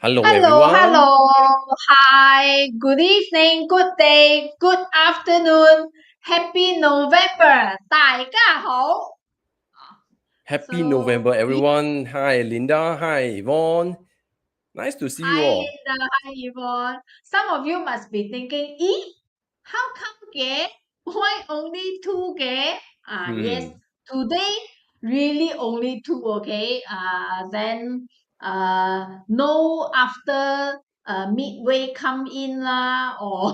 Hello, Hello, everyone. hi, good evening, good day, good afternoon, happy November, 大家好. Happy So, November, everyone. Hi, Linda. Hi, Yvonne. Nice to see you hi all. Linda, hi Yvonne. Some of you must be thinking, how come ke? Why only two ke? Yes, Hmm. today really only two, okay? Then no after midway come in lah, or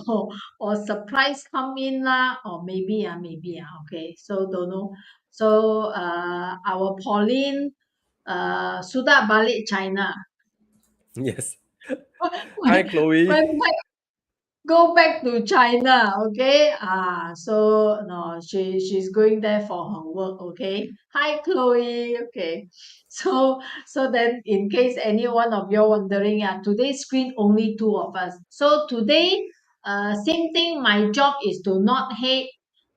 or surprise come in lah, or maybe okay. So don't know. So our Pauline sudah balik China. Yes. Hi, went, Chloe. went back go back to China, okay? So no, she's going there for her work, okay? Hi, Chloe. Okay, so then in case any one of you wondering, today's screen only two of us. So today, same thing. My job is to not hate.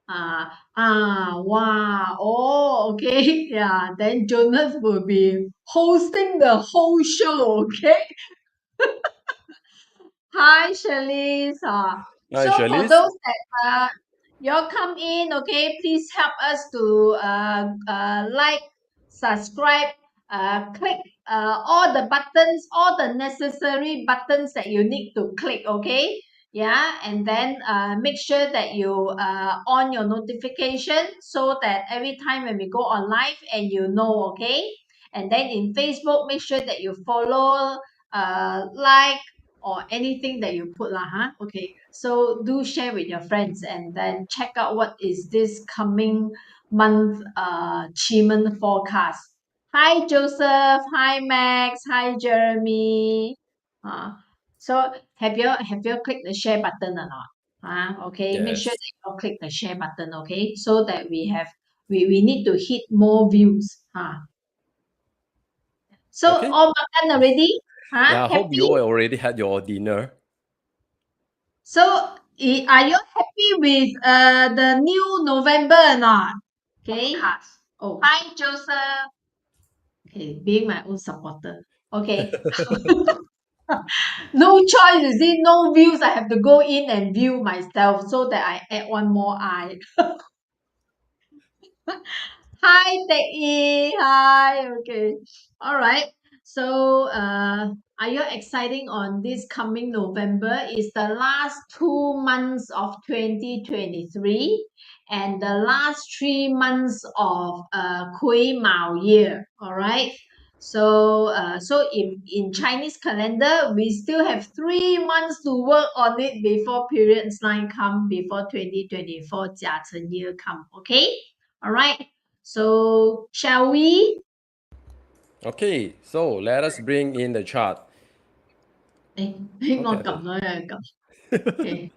Wow. Oh, okay. Yeah. Then Jonas will be hosting the whole show, okay? Hi, Shirley. Hi, So for Shirley. those that y'all come in, okay, please help us to like, subscribe, click all the buttons, all the necessary buttons that you need to click, okay? Yeah, and then make sure that you on your notification so that every time when we go on live and you know, okay? And then in Facebook, make sure that you follow, like, or anything that you put lah, huh? Okay, so do share with your friends and then check out what is this coming month Chiman forecast. Hi Joseph, hi Max, hi Jeremy. So have you clicked the share button or not? Okay, make sure Yes. that you click the share button, okay, so that we need to hit more views. So Okay. all makan already? Yeah, I hope you Happy? all already had your dinner. So, are you happy with the new November or not? Okay. Oh, hi, Joseph. Okay, being my own supporter. Okay. No choice, you see, no views. I have to go in and view myself so that I add one more eye. Hi, Tei. Hi. Okay. All right. So, are you exciting on this coming November? Is the last 2 months of 2023 and the last 3 months of Kui Mao year. All right. So in Chinese calendar, we still have 3 months to work on it before periods 9 come, before 2024 Jia Chen year come. Okay. All right. So shall we? Okay, so let us bring in the chart. 我 Okay, I 撳 think. 咗嘅撳。Okay.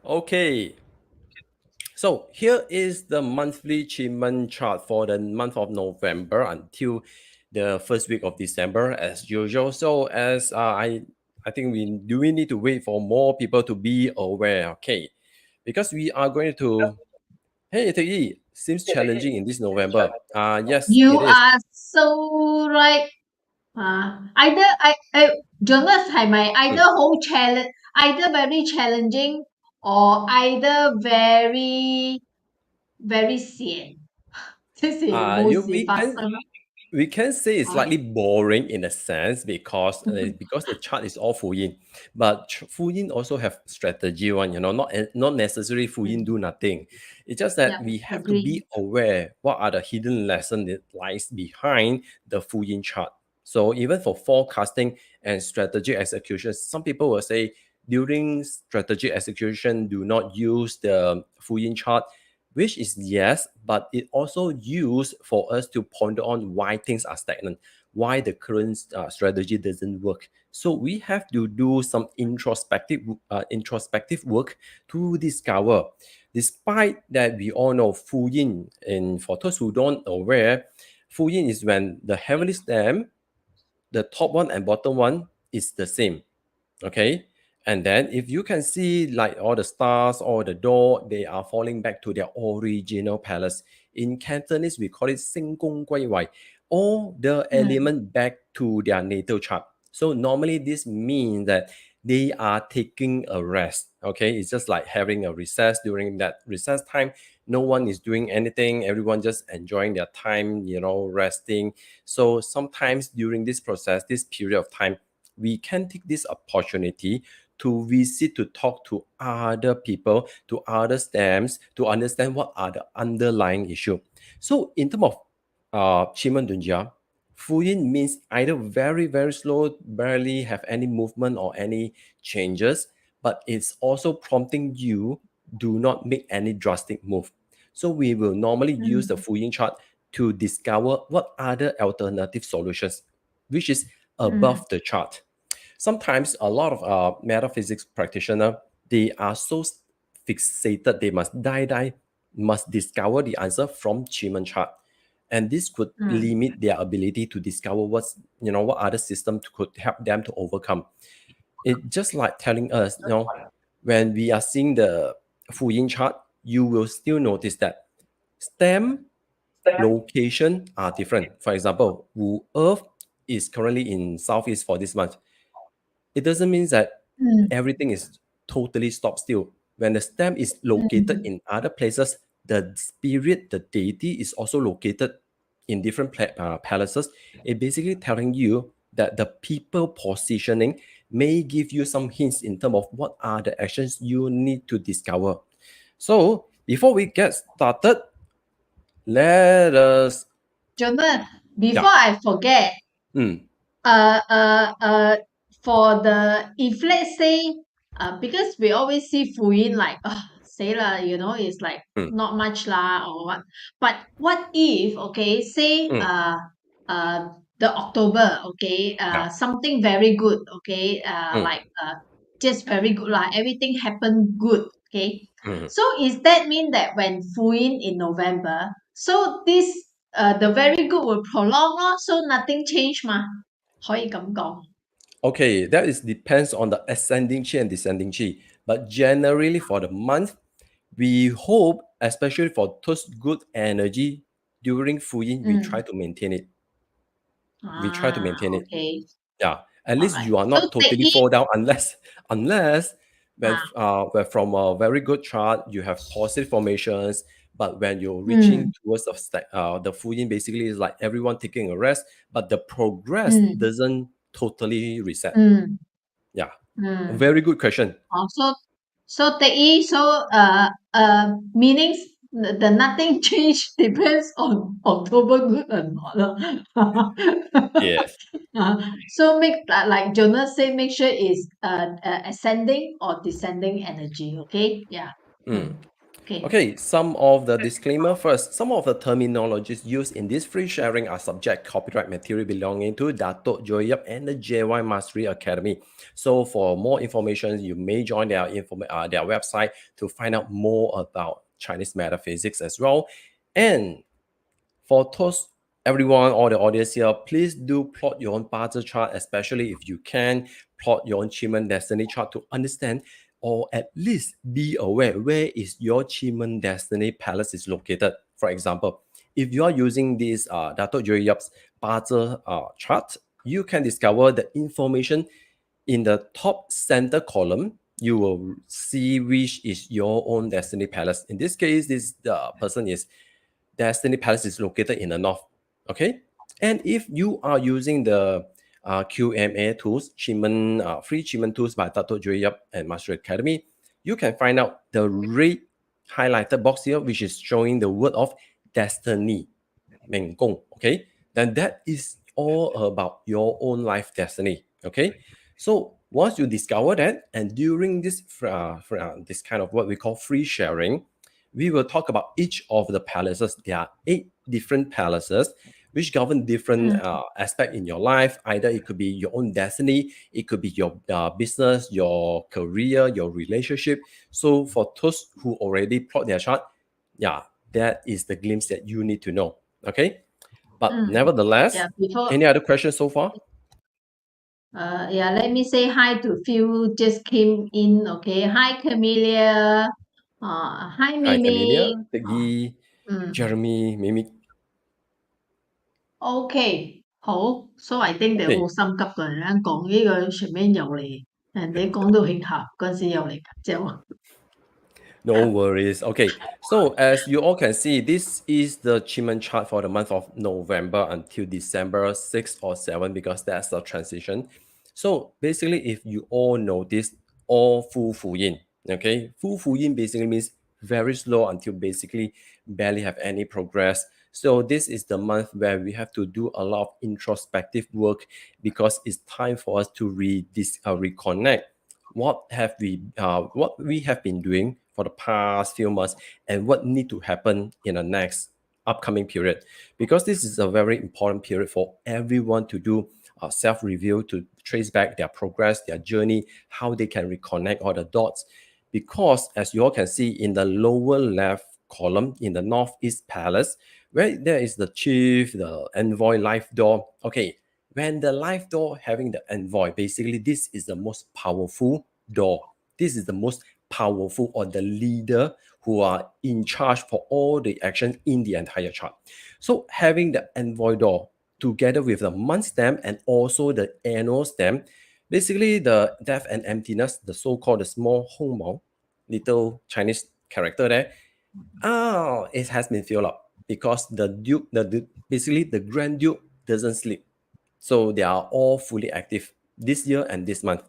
Okay, so here is the monthly achievement chart for the month of November until the first week of December, as usual. So as I think we need to wait for more people to be aware, okay? Because we are going to. Hey, Tegi, seems challenging in this November. Yes, You it is. are so right. Either I Jonas 係咪 either 好 challenge either very challenging or either very very 閒，即是冇 You 事發生。we can say it's啊 slightly boring in a sense because the chart is all full yin, but full yin also have strategy one. Not necessarily full yin do nothing. It's just that Yeah, we have to agree. be aware what are the hidden lesson that lies behind the full yin chart. So even for forecasting and strategy execution, some people will say during strategy execution, do not use the full yin chart, which is yes, but it also used for us to ponder on why things are stagnant, why the current strategy doesn't work. So we have to do some introspective work to discover. Despite that, we all know Fu Yin, and for those who don't aware, Fu Yin is when the heavenly stem, the top one and bottom one is the same. Okay, and then if you can see like all the stars or the door, they are falling back to their original palace. In Cantonese we call it 星宮歸位, all the Mm. element back to their natal chart. So normally this means that they are taking a rest. Okay, it's just like having a recess. During that recess time, no one is doing anything, everyone just enjoying their time, resting. So sometimes during this process, this period of time, we can take this opportunity to visit, to talk to other people, to other stems, to understand what are the underlying issue. So in terms of奇门遁甲, Fu Yin means either very, very slow, barely have any movement or any changes, but it's also prompting you do not make any drastic move. So we will normally use the Fu Yin chart to discover what other alternative solutions, which is above the chart. Sometimes a lot of metaphysics practitioner, they are so fixated, they must discover the answer from Chiman chart. And this could limit their ability to discover what other system could help them to overcome. It's just like telling us, when we are seeing the Fu Yin chart, you will still notice that stem location are different. For example, Wu Earth is currently in Southeast for this month. It doesn't mean that everything is totally stopped still. When the stem is located in other places, the spirit, the deity is also located in different palaces. It basically telling you that the people positioning may give you some hints in terms of what are the actions you need to discover. So before we get started, let us Jonah, before I forget, mm, for the if let's say because we always see Fu Yin like say lah, it's like mm, not much lah or what. But what if say mm, the October, yeah, something very good, mm, like just very good lah, everything happened good, mm. so is that mean that when Fu Yin in November, so this the very good will prolong lor, so nothing change 嘛？可以咁講。Okay, that is depends on the ascending chi and descending chi. But generally for the month, we hope, especially for those good energy during Fu Yin, we try to maintain it. We try to maintain it. Okay. Yeah. At least Alright. you are So not totally technique, fall down unless ah, when from a very good chart you have positive formations, but when you're reaching mm, towards the Fu Yin, basically is like everyone taking a rest, but the progress mm, doesn't totally reset. mm, Yeah. mm. Very good question. So technique, so meanings the nothing change depends on October good or not lor. Yes. So make like Jonas say, make sure is ascending or descending energy. Okay, yeah. Mm. Okay. Okay, some of the disclaimer first. Some of the terminologies used in this free sharing are subject copyright material belonging to Dato' Joy Yap and the JY Mastery Academy. So for more information, you may join their website to find out more about Chinese metaphysics as well. And for those everyone, all the audience here, please do plot your own Bazi chart, especially if you can plot your own Chiman Destiny chart to understand or at least be aware where is your Chiman Destiny Palace is located. For example, if you are using this Dato' Joy Yap's Bazi chart, you can discover the information in the top center column. You will see which is your own Destiny Palace. In this case, the person is Destiny Palace is located in the north. Okay, and if you are using the QMA tools, free Chiman tools by Dato' Joy Yap and Master Academy, you can find out the red highlighted box here, which is showing the word of destiny, 命宫. Okay, then that is all about your own life destiny. Okay, so once you discover that, and during this kind of what we call free sharing, we will talk about each of the palaces. There are 8 different palaces which govern different Mm, aspect in your life. Either it could be your own destiny, it could be your business, your career, your relationship. So for those who already plot their chart, yeah, that is the glimpse that you need to know. Okay, but nevertheless, yeah. Before any other questions so far? yeah, let me say hi to few just came in. Okay, hi Camellia. Hi Hi, Mimi. Camellia, Peggy, Mm, Jeremy, Mimi. okay. 好，so I think 你好心急嘅，人家講呢個全面又嚟，人哋講到慶合嗰陣時又嚟就。No worries. Okay, so as you all can see, this is the achievement chart for the month of November until December 6 or 7 because that's the transition. So basically, if you all notice, all full yin, okay? Full yin basically means very slow until basically barely have any progress. So this is the month where we have to do a lot of introspective work because it's time for us to reconnect what we have been doing for the past few months and what need to happen in the next upcoming period, because this is a very important period for everyone to do self-review, to trace back their progress, their journey, how they can reconnect all the dots. Because as you all can see in the lower left column in the Northeast Palace, where there is the chief, the envoy, life door. Okay, when the life door having the envoy, basically this is the most powerful door. This is the most powerful, or the leader who are in charge for all the action in the entire chart. So having the envoy door together with the month stamp and also the annual stamp, basically the death and emptiness, the so-called the small Hong Mao, little Chinese character there, it has been filled up because the Duke, basically the Grand Duke doesn't sleep. So they are all fully active this year and this month.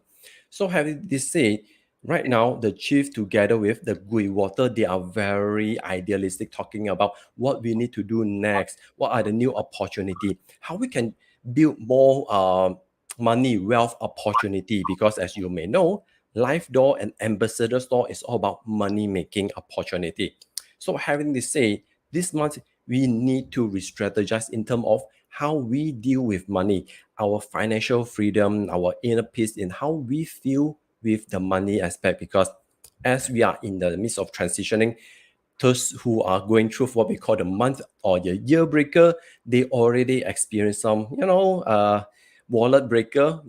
So having this said, right now the chief together with the Gui Water, they are very idealistic, talking about what we need to do next, what are the new opportunity, how we can build more money, wealth opportunity. Because as you may know, Life Door and Ambassador Store is all about money making opportunity. So having this say, this month we need to re-strategize in terms of how we deal with money, our financial freedom, our inner peace, in how we feel with the money aspect. Because as we are in the midst of transitioning, those who are going through what we call the month or the year breaker, they already experience some, wallet breaker,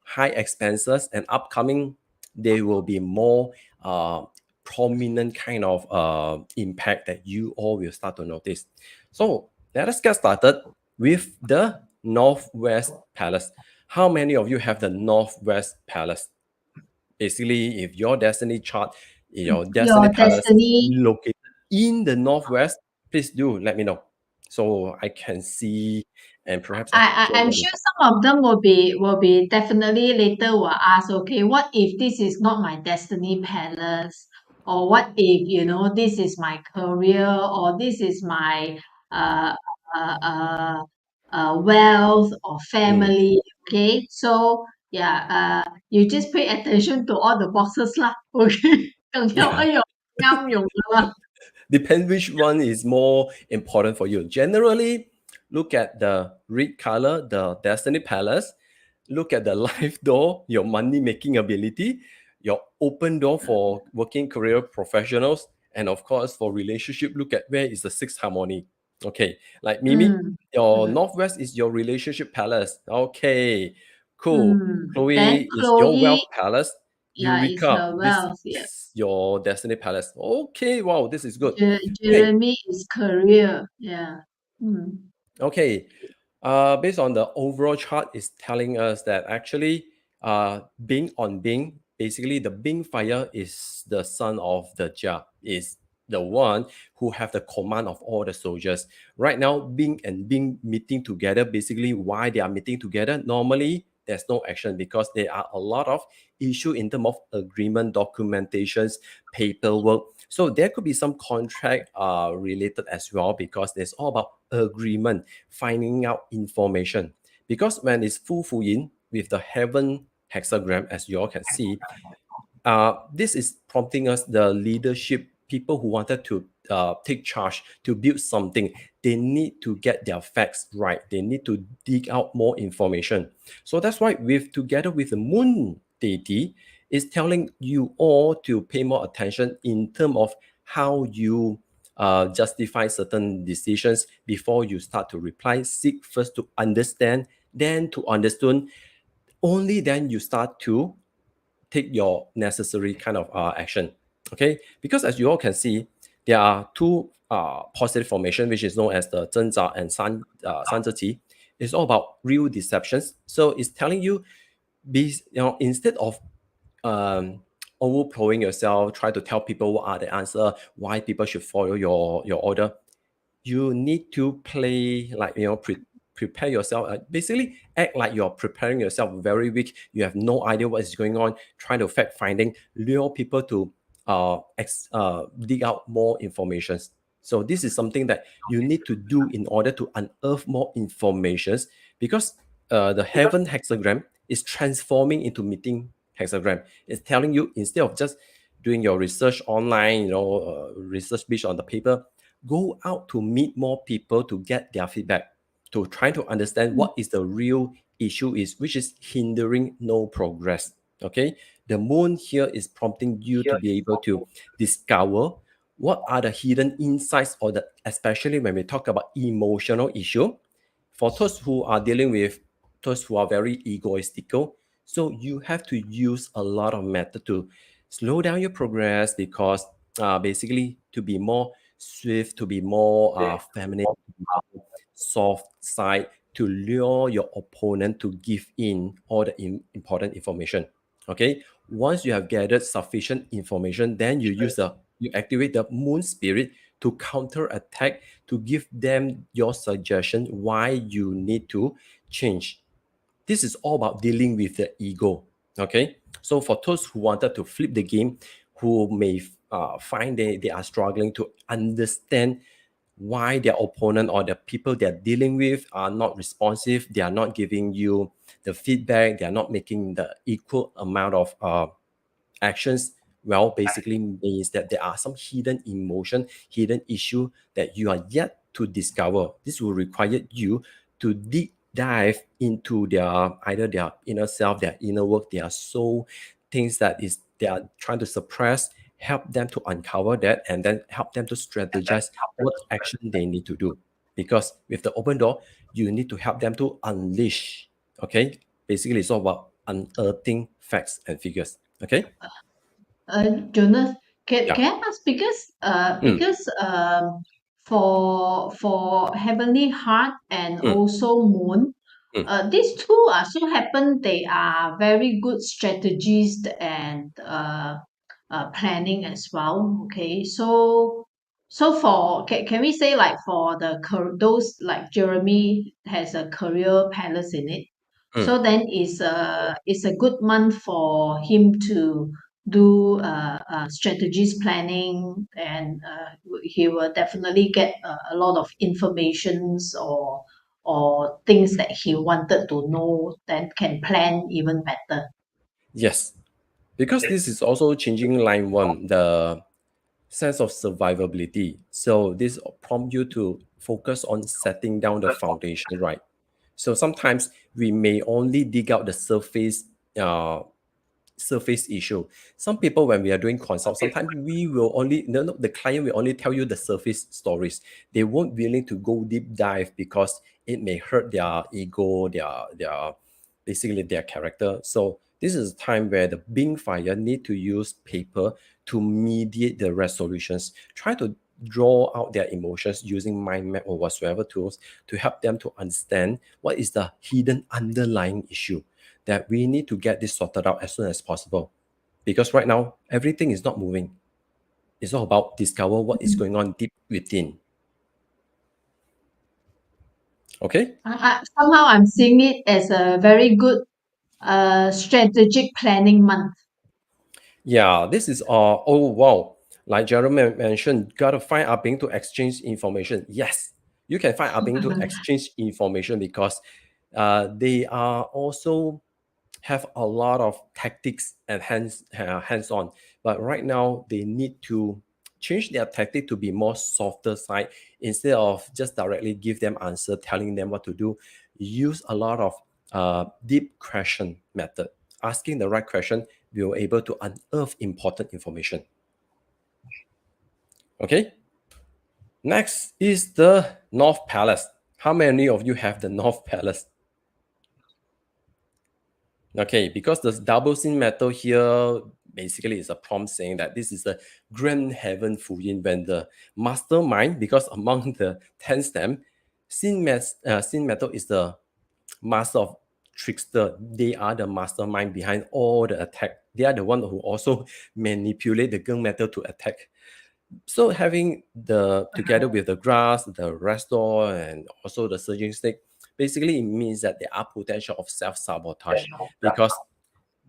high expenses, and upcoming, there will be more prominent kind of impact that you all will start to notice. So let us get started with the Northwest Palace. How many of you have the Northwest Palace? Basically, if your destiny chart, your destiny palace located in the Northwest, please do let me know so I can see, and perhaps I can I'm share. sure some of them will be definitely later will ask, okay, what if this is not my destiny palace? Or what if, this is my career, or this is my uh uh uh, wealth or family. Okay. So yeah, you just pay attention to all the boxes lah. Okay. 更要哎呦啱用㗎啦。Depends which one is more important for you. Generally, look at the red color, the destiny palace. Look at the life door, your money making ability, your open door for working career professionals, and of course for relationship, look at where is the sixth harmony. Okay, like Mimi, your Northwest is your relationship palace. Okay, cool. Then Chloe is your Chloe, wealth palace. yeah, is Eureka, her this wealth. Yeah. is your destiny palace. Okay, wow, this is good. Okay, Jeremy is career. Yeah. okay. Based on the overall chart, is telling us that actually, Bing, basically the Bing fire is the son of the Jia, is the one who have the command of all the soldiers. Right now, Bing and Bing meeting together. Basically, why they are meeting together? Normally, there's no action because there are a lot of issue in terms of agreement, documentations, paperwork. So there could be some contract related as well, because there's all about agreement, finding out information. Because when it's full yin with the heaven hexagram, as you all can see, this is prompting us, the leadership people who wanted to take charge to build something. They need to get their facts right. They need to dig out more information. So that's why together with the moon deity, is telling you all to pay more attention in terms of how you justify certain decisions before you start to reply. Seek first to understand, then to understand. Only then you start to take your necessary kind of action. Okay, because as you all can see, there are two positive formation, which is known as the 真扎 and 三折旗. It's all about real deceptions. So it's telling you, instead of overpowering yourself, try to tell people what are the answer, why people should follow your order. You need to play like, prepare yourself. Basically, act like you're preparing yourself very weak. You have no idea what is going on. Trying to fact finding, lure people to dig out more information. So this is something that you need to do in order to unearth more information, because the heaven hexagram is transforming into meeting hexagram. It's telling you, instead of just doing your research online, research based on the paper, go out to meet more people to get their feedback, to try to understand what is the real issue is, which is hindering no progress. Okay, the moon here is prompting you to be able to discover what are the hidden insights, or especially when we talk about emotional issue, for those who are dealing with those who are very egoistical. So you have to use a lot of method to slow down your progress, because basically to be more swift, to be more feminine, soft side, to lure your opponent to give in all the important information. Okay, once you have gathered sufficient information, then you activate the moon spirit to counter attack, to give them your suggestion why you need to change. This is all about dealing with the ego. Okay, so for those who wanted to flip the game, who may find they are struggling to understand why their opponent or the people they're dealing with are not responsive, they are not giving you the feedback, they are not making the equal amount of actions, well, basically means that there are some hidden emotion, hidden issue that you are yet to discover. This will require you to dive into either their inner self, their inner work, their soul, things that is they are trying to suppress. Help them to uncover that, and then help them to strategize what action they need to do. Because with the open door, you need to help them to unleash. Okay, basically it's all about unearthing facts and figures. Okay. Jonas, can Yeah. I ask, because for Heavenly Heart and Mm. also Moon, Mm. these two are so happen they are very good strategists and planning as well. Okay, so for can we say, like, for those like Jeremy has a career palace in it, Mm. so then it's a good month for him to do strategies planning, and he will definitely get a lot of informations or things that he wanted to know, then can plan even better. Yes, because this is also changing line one, the sense of survivability. So this prompt you to focus on setting down the foundation, right? So sometimes we may only dig out the uh, surface issue. Some people, when we are doing consult, sometimes we will only the client will only tell you the surface stories. They won't willing to go deep dive, because it may hurt their ego, their basically their character. So this is a time where the Bing fire need to use paper to mediate the resolutions. Try to draw out their emotions using mind map or whatsoever tools to help them to understand what is the hidden underlying issue, that we need to get this sorted out as soon as possible. Because right now, everything is not moving. It's all about discover what is going on deep within. Okay? Somehow I'm seeing it as a very good strategic planning month. Yeah, this is oh wow. Like Jeremy mentioned, gotta find Abing to exchange information. Yes, you can find Abing to exchange information, because they are also have a lot of tactics and hands-on. But right now, they need to change their tactic to be more softer side. Instead of just directly give them answer, telling them what to do, use a lot of deep question method. Asking the right question, we will able to unearth important information. Okay. Next is the North Palace. How many of you have the North Palace? Okay, because the double sin metal here basically is a prompt saying that this is the grand heaven Fuyin, when the mastermind, because among the 10 stem, sin metal is the master of trickster. They are the mastermind behind all the attack. They are the one who also manipulate the gunmetal to attack. So having the together with the grass, the restore, and also the surging stick, basically it means that there are potential of self-sabotage, because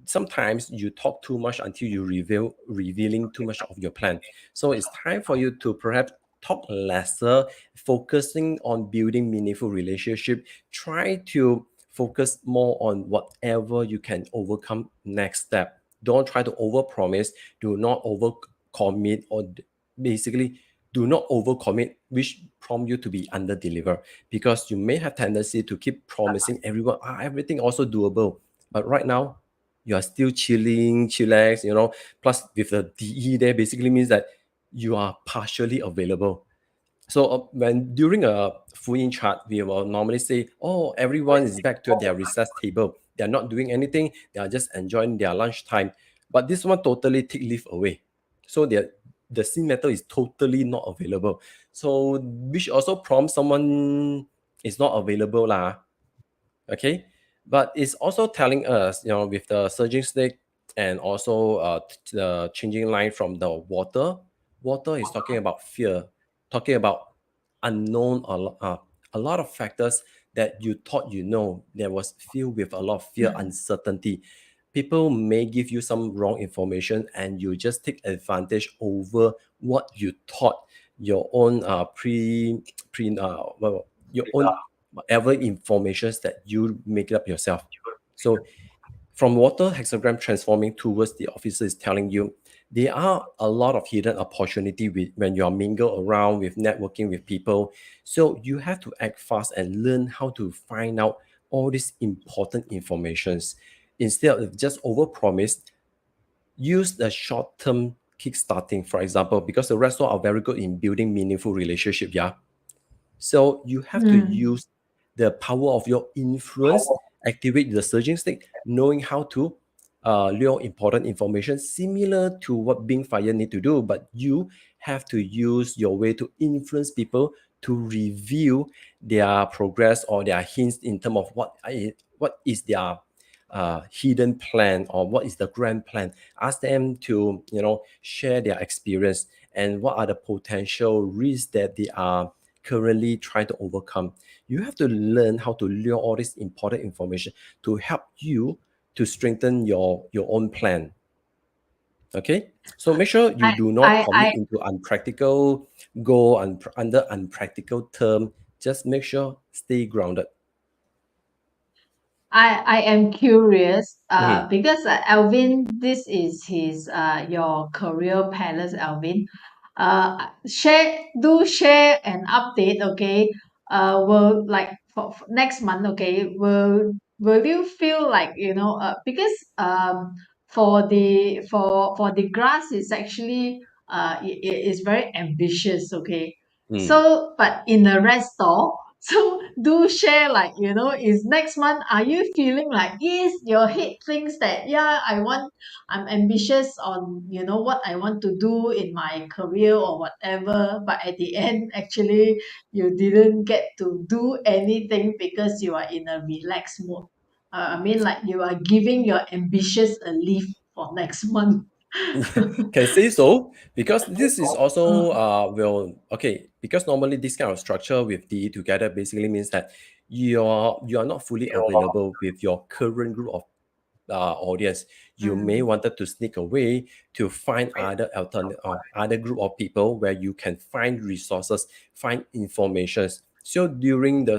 sometimes you talk too much until you revealing too much of your plan. So it's time for you to perhaps talk lesser, focusing on building meaningful relationship. Try to focus more on whatever you can overcome next step. Don't try to overpromise. Do not overcommit, or basically do not overcommit, which prompt you to be under deliver, because you may have tendency to keep promising everyone everything also doable, but right now you are still chilling, chillax, plus with the DE there basically means that you are partially available. So when during a full in chart, we will normally say, oh, everyone is back to their recess table. They're not doing anything. They are just enjoying their lunchtime. But this one totally take leave away. So the scene metal is totally not available. So which also prompts someone is not available lah. Okay, but it's also telling us, with the surging stick and also the changing line from the water is talking about fear, talking about unknown, a lot of factors that you thought there was filled with a lot of fear, uncertainty. People may give you some wrong information and you just take advantage over what you thought your own your own whatever informations that you make up yourself. So from water hexagram transforming towards the officer is telling you there are a lot of hidden opportunity when you are mingle around with networking with people. So you have to act fast and learn how to find out all these important informations instead of just overpromise. Use the short-term kickstarting, for example, because the restaurant are very good in building meaningful relationship. Yeah, so you have to use the power of your influence, activate the surging stick, knowing how to lure important information similar to what Bing Fire need to do, but you have to use your way to influence people to review their progress or their hints in terms of what is their hidden plan or what is the grand plan. Ask them to share their experience and what are the potential risks that they are currently trying to overcome. You have to learn how to lure all this important information to help you to strengthen your own plan. Okay, so make sure you do not commit into unpractical goal and under unpractical term. Just make sure stay grounded. I am curious because Alvin, this is his your career palace, Alvin. Share an update, okay? Will like for next month, okay? Will you feel like because for the grass is actually it is very ambitious, okay? So but in the rest store. So do share like is next month are you feeling like is your head thinks that I'm ambitious on what I want to do in my career or whatever, but at the end actually you didn't get to do anything because you are in a relaxed mode. I mean like you are giving your ambitious a leave for next month. Can say so, because this is also because normally this kind of structure with DE together basically means that you are not fully available with your current group of audience. You may wanted to sneak away to find other alternate or other group of people where you can find resources, find informations. So during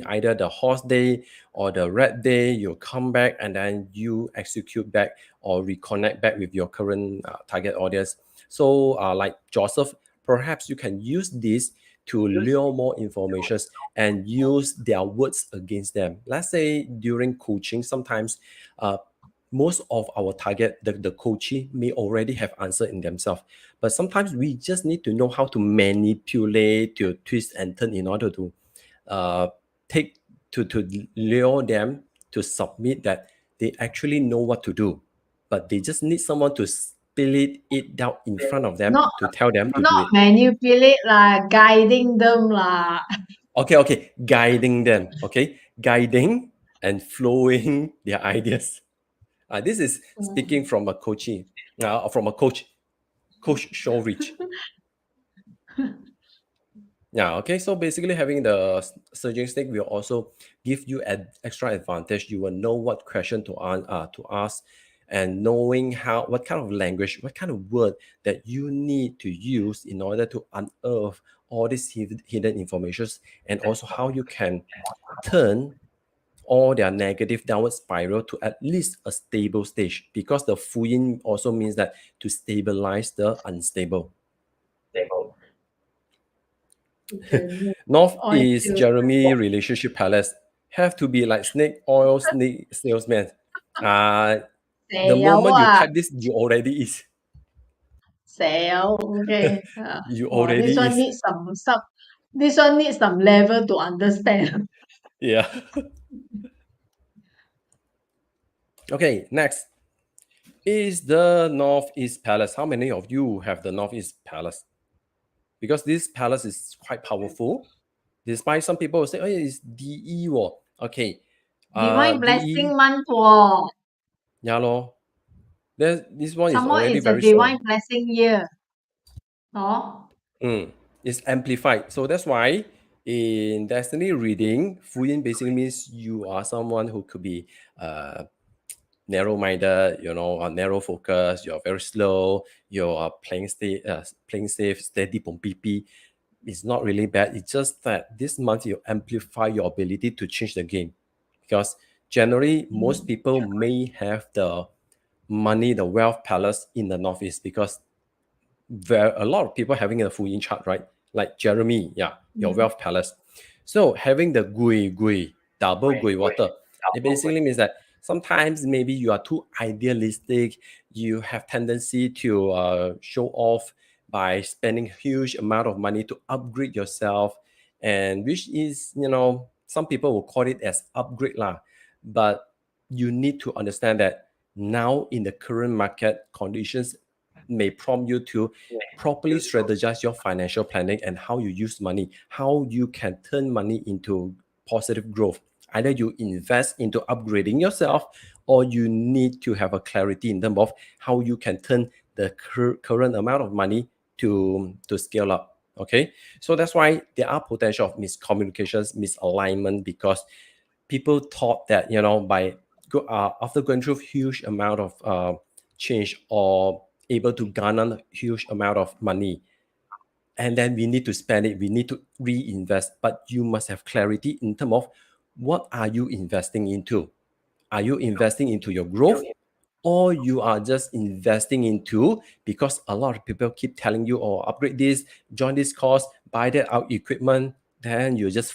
either the horse day or the red day, you come back and then you execute back or reconnect back with your current target audience. So like Joseph, perhaps you can use this to lure more informations and use their words against them. Let's say during coaching, sometimes most of our target, the coachee may already have answer in themselves. But sometimes we just need to know how to manipulate, to twist and turn in order to take to lure them to submit that they actually know what to do. But they just need someone to spill it down in front of them not to tell them to do not it. manipulate lah, guiding them lah. Okay, guiding them. Okay, guiding and flowing their ideas. This is speaking from a coaching, from a coach, Coach Shorich. Yeah, okay. So basically having the surging stick will also give you an extra advantage. You will know what question to ask, and knowing what kind of language, what kind of word that you need to use in order to unearth all these hidden informations, and also how you can turn all their negative downward spiral to at least a stable stage, because the Fu Yin also means that to stabilize the unstable. North is Jeremy relationship palace. Have to be like snake oil salesman. The moment you type this, you already is. Sale, okay. You This already one is. needs this one needs some level to understand. Yeah. Okay, next is the Northeast Palace. How many of you have the Northeast Palace? Because this palace is quite powerful. Despite some people will say, oh, it's DE. Okay. Divine DE, blessing month. Oh. yeah, lor. This one is Some more already it's a very divine strong. blessing year. Oh. It's amplified. So that's why in destiny reading, Fu Yin basically means you are someone who could be narrow-minded, narrow focus, you're very slow, you're playing safe, steady, pompipi. It's not really bad. It's just that this month you amplify your ability to change the game. Because generally, most people may have the money, the wealth palace in the Northeast, because a lot of people having a Fu Yin chart, right? Like Jeremy, your wealth palace. So having the gui, double gui water, it basically means that sometimes maybe you are too idealistic. You have tendency to show off by spending huge amount of money to upgrade yourself, and which is, some people will call it as upgrade lah. But you need to understand that now in the current market conditions may prompt you to properly strategize your financial planning and how you use money, how you can turn money into positive growth. Either you invest into upgrading yourself, or you need to have a clarity in terms of how you can turn the current amount of money to scale up. Okay, so that's why there are potential of miscommunications, misalignment, because people thought that after going through huge amount of change, or able to garner huge amount of money, and then we need to spend it, we need to reinvest. But you must have clarity in terms of what are you investing into. Are you investing into your growth, or you are just investing into, because a lot of people keep telling you, oh, upgrade this, join this course, buy that out equipment, then you just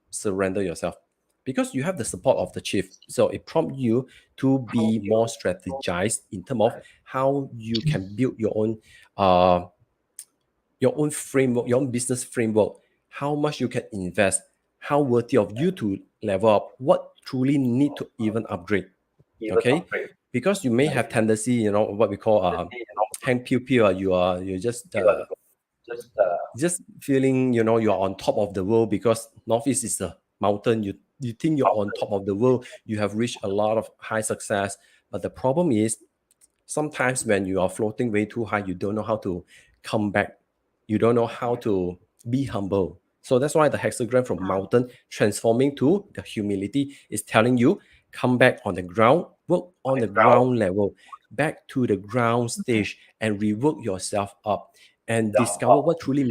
surrender yourself, because you have the support of the chief. So it prompts you to be more strategized in terms of how you can build your own framework, your own business framework, how much you can invest, how worthy of you to level up, what truly need to even upgrade. Okay, because you may have tendency, what we call hang pew pew. You're just feeling, you're on top of the world, because Northeast is a mountain. You think you're on top of the world, you have reached a lot of high success. But the problem is, sometimes when you are floating way too high, you don't know how to come back. You don't know how to be humble. So that's why the hexagram from mountain transforming to the humility is telling you, come back on the ground, work on the ground level, back to the ground stage, and rework yourself up and discover what truly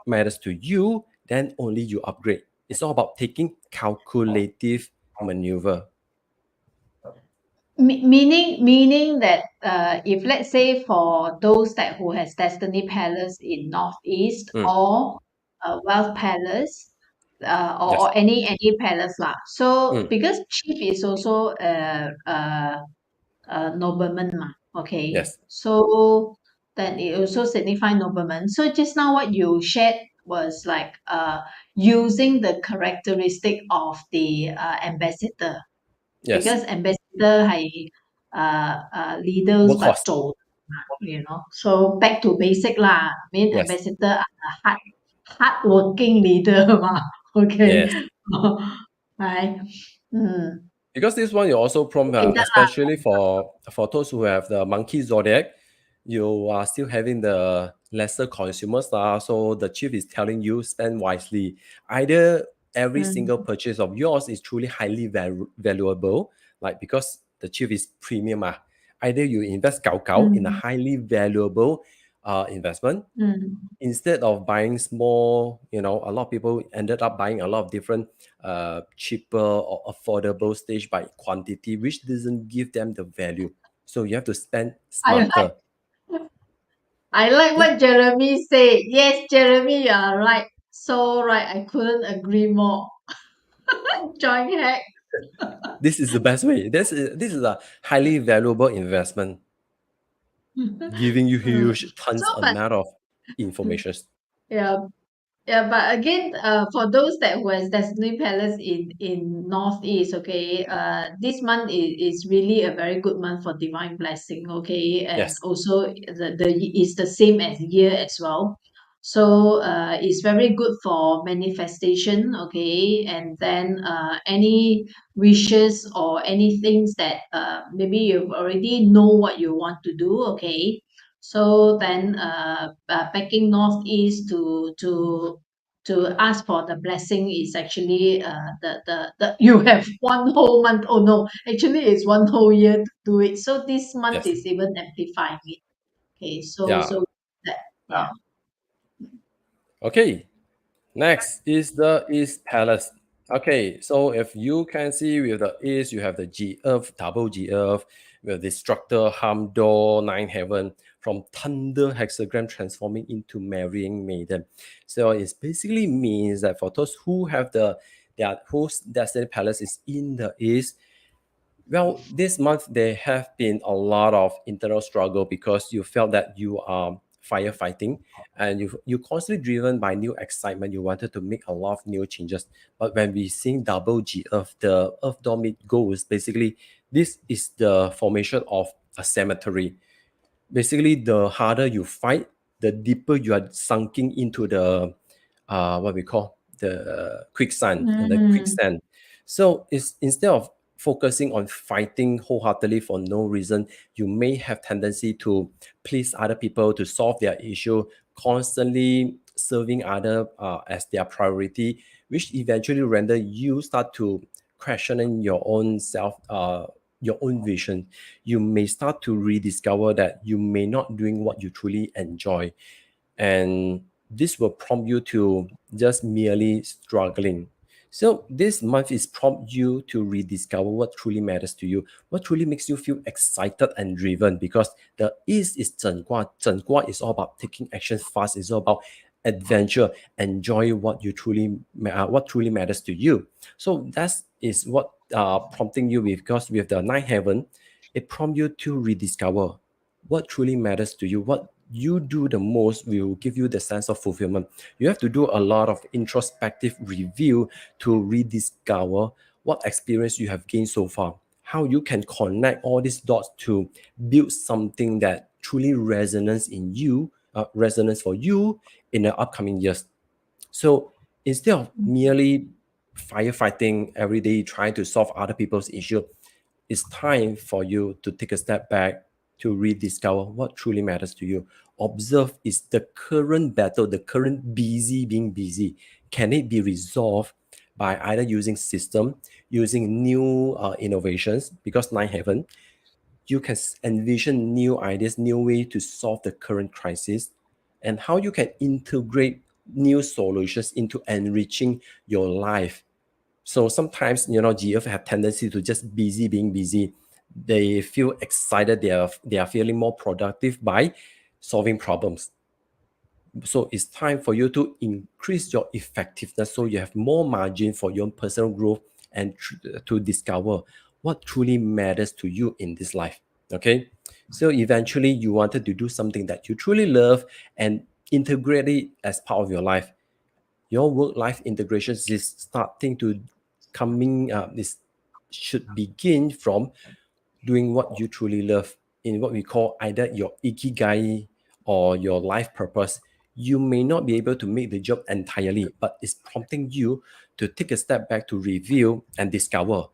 matters to you. Then only you upgrade. It's all about taking calculative maneuver. Meaning that if let's say for those that who has Destiny Palace in Northeast or Wealth Palace, Yes. or any palace lah. So because chief is also a nobleman ma, okay. Yes. So then it also signify nobleman. So just now what you shared was like using the characteristic of the ambassador. Yes. Because ambassador 係leaders but Workhorse. 做 so back to basic lah. I mean Yes. ambassador are hardworking leader 嘛 okay Yes. Right. Mm. Because this one you also prompt, especially for those who have the monkey zodiac, you are still having the lesser consumer star. So the chief is telling you spend wisely. Either every single purchase of yours is truly highly valuable, like because the chief is premium. Either you invest 𝗏𝗏 in a highly valuable investment, instead of buying small, a lot of people ended up buying a lot of different cheaper or affordable stage by quantity, which doesn't give them the value. So you have to spend smarter. I like what Jeremy said. Yes, Jeremy, you are right. So right, I couldn't agree more. Joint hack. This is the best way. This is a highly valuable investment, giving you huge tons But amount of information. yeah, yeah, but again, for those that who has Destiny Palace in Northeast, okay, this month is really a very good month for divine blessing, okay, and Yes, also the is the same as year as well. So it's very good for manifestation, okay, and then any wishes or any things that maybe you already know what you want to do, okay. So then backing northeast to ask for the blessing is actually the you have one whole month. Oh no, actually it's one whole year to do it. So this month yes, is even amplifying it. Okay, so yeah. so that Okay, next is the East Palace. Okay, so if you can see with the East, you have the G Earth, double G Earth, with Destructor, Harm Door, Nine Heaven, from Thunder Hexagram transforming into Marrying Maiden. So it basically means that for those who have whose Destiny Palace is in the East, well, this month there have been a lot of internal struggle because you felt that you are firefighting and you're constantly driven by new excitement. You wanted to make a lot of new changes. But when we sing double G Earth, the Earth Door meet goals, basically this is the formation of a cemetery. Basically, the harder you fight, the deeper you are sunking into the what we call the quicksand and the quicksand. So it's instead of focusing on fighting wholeheartedly for no reason, you may have tendency to please other people to solve their issue, constantly serving other as their priority, which eventually render you start to questioning your own self, your own vision. You may start to rediscover that you may not doing what you truly enjoy, and this will prompt you to just merely struggling. So this month is prompt you to rediscover what truly matters to you, what truly makes you feel excited and driven, because the East is 整卦. 整卦 is all about taking action fast. It's all about adventure. Enjoy what you what truly matters to you. So that is what prompting you with, because with the Ninth Heaven, it prompts you to rediscover what truly matters to you, what you do the most will give you the sense of fulfillment. You have to do a lot of introspective review to rediscover what experience you have gained so far, how you can connect all these dots to build something that truly resonates for you in the upcoming years. So instead of merely firefighting every day, trying to solve other people's issue, it's time for you to take a step back to rediscover what truly matters to you. Observe, is the current battle, the current busy being busy, can it be resolved by either using system, using new innovations, because Nine Heaven, you can envision new ideas, new way to solve the current crisis, and how you can integrate new solutions into enriching your life. So sometimes, GF have tendency to just being busy. They feel excited. They are feeling more productive by solving problems. So it's time for you to increase your effectiveness, so you have more margin for your personal growth and to discover what truly matters to you in this life. Okay, so eventually you wanted to do something that you truly love and integrate it as part of your life. Your work-life integration is starting to coming. This should begin from doing what you truly love in what we call either your ikigai or your life purpose. You may not be able to make the job entirely, but it's prompting you to take a step back to review and discover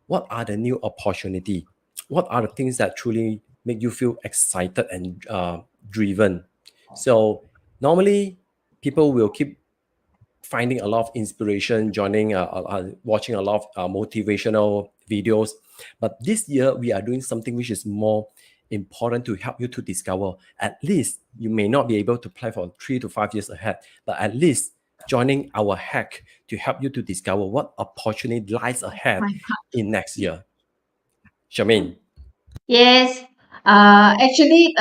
what are the new opportunity, what are the things that truly make you feel excited and driven. So normally people will keep finding a lot of inspiration, joining, watching a lot of motivational videos. But this year we are doing something which is more important to help you to discover. At least you may not be able to plan for 3 to 5 years ahead, but at least joining our hack to help you to discover what opportunity lies ahead in next year. Charmaine. Yes. Actually,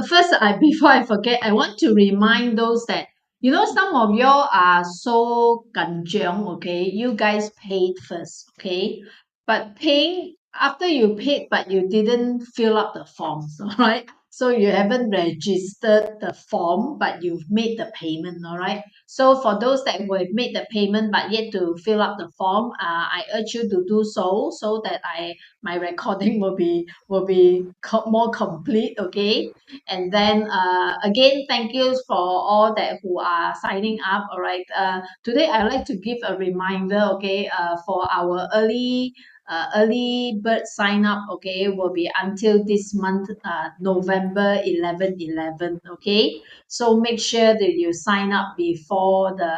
first, before I forget, I want to remind those that, some of y'all are so kanjiong, okay? You guys paid first, okay? But paying after you paid, but you didn't fill up the forms, all right? So you haven't registered the form, but you've made the payment, all right? So for those that who have made the payment but yet to fill up the form, I urge you to do so that my recording will be more complete, okay? And then again, thank you for all that who are signing up. All right, today I'd like to give a reminder, okay, for our early bird sign up, okay, will be until this month, November 11/11, okay? So make sure that you sign up before the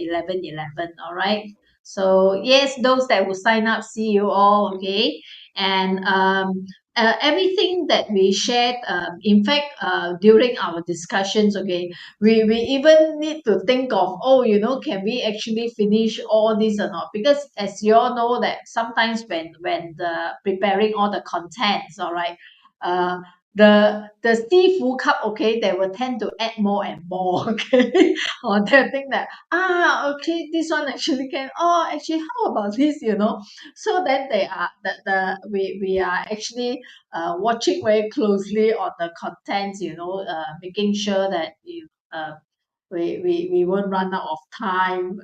11/11, all right? So yes, those that will sign up, see you all, okay? And everything that we shared, in fact, during our discussions, okay, we even need to think of, can we actually finish all this or not? Because as you all know that sometimes when the preparing all the contents, all right, uh, the 祈福 cup, okay, they will tend to add more and more, okay, or they think that, okay, this one actually can, actually, how about this, so then they are we are actually watching very closely on the contents, making sure that we won't run out of time.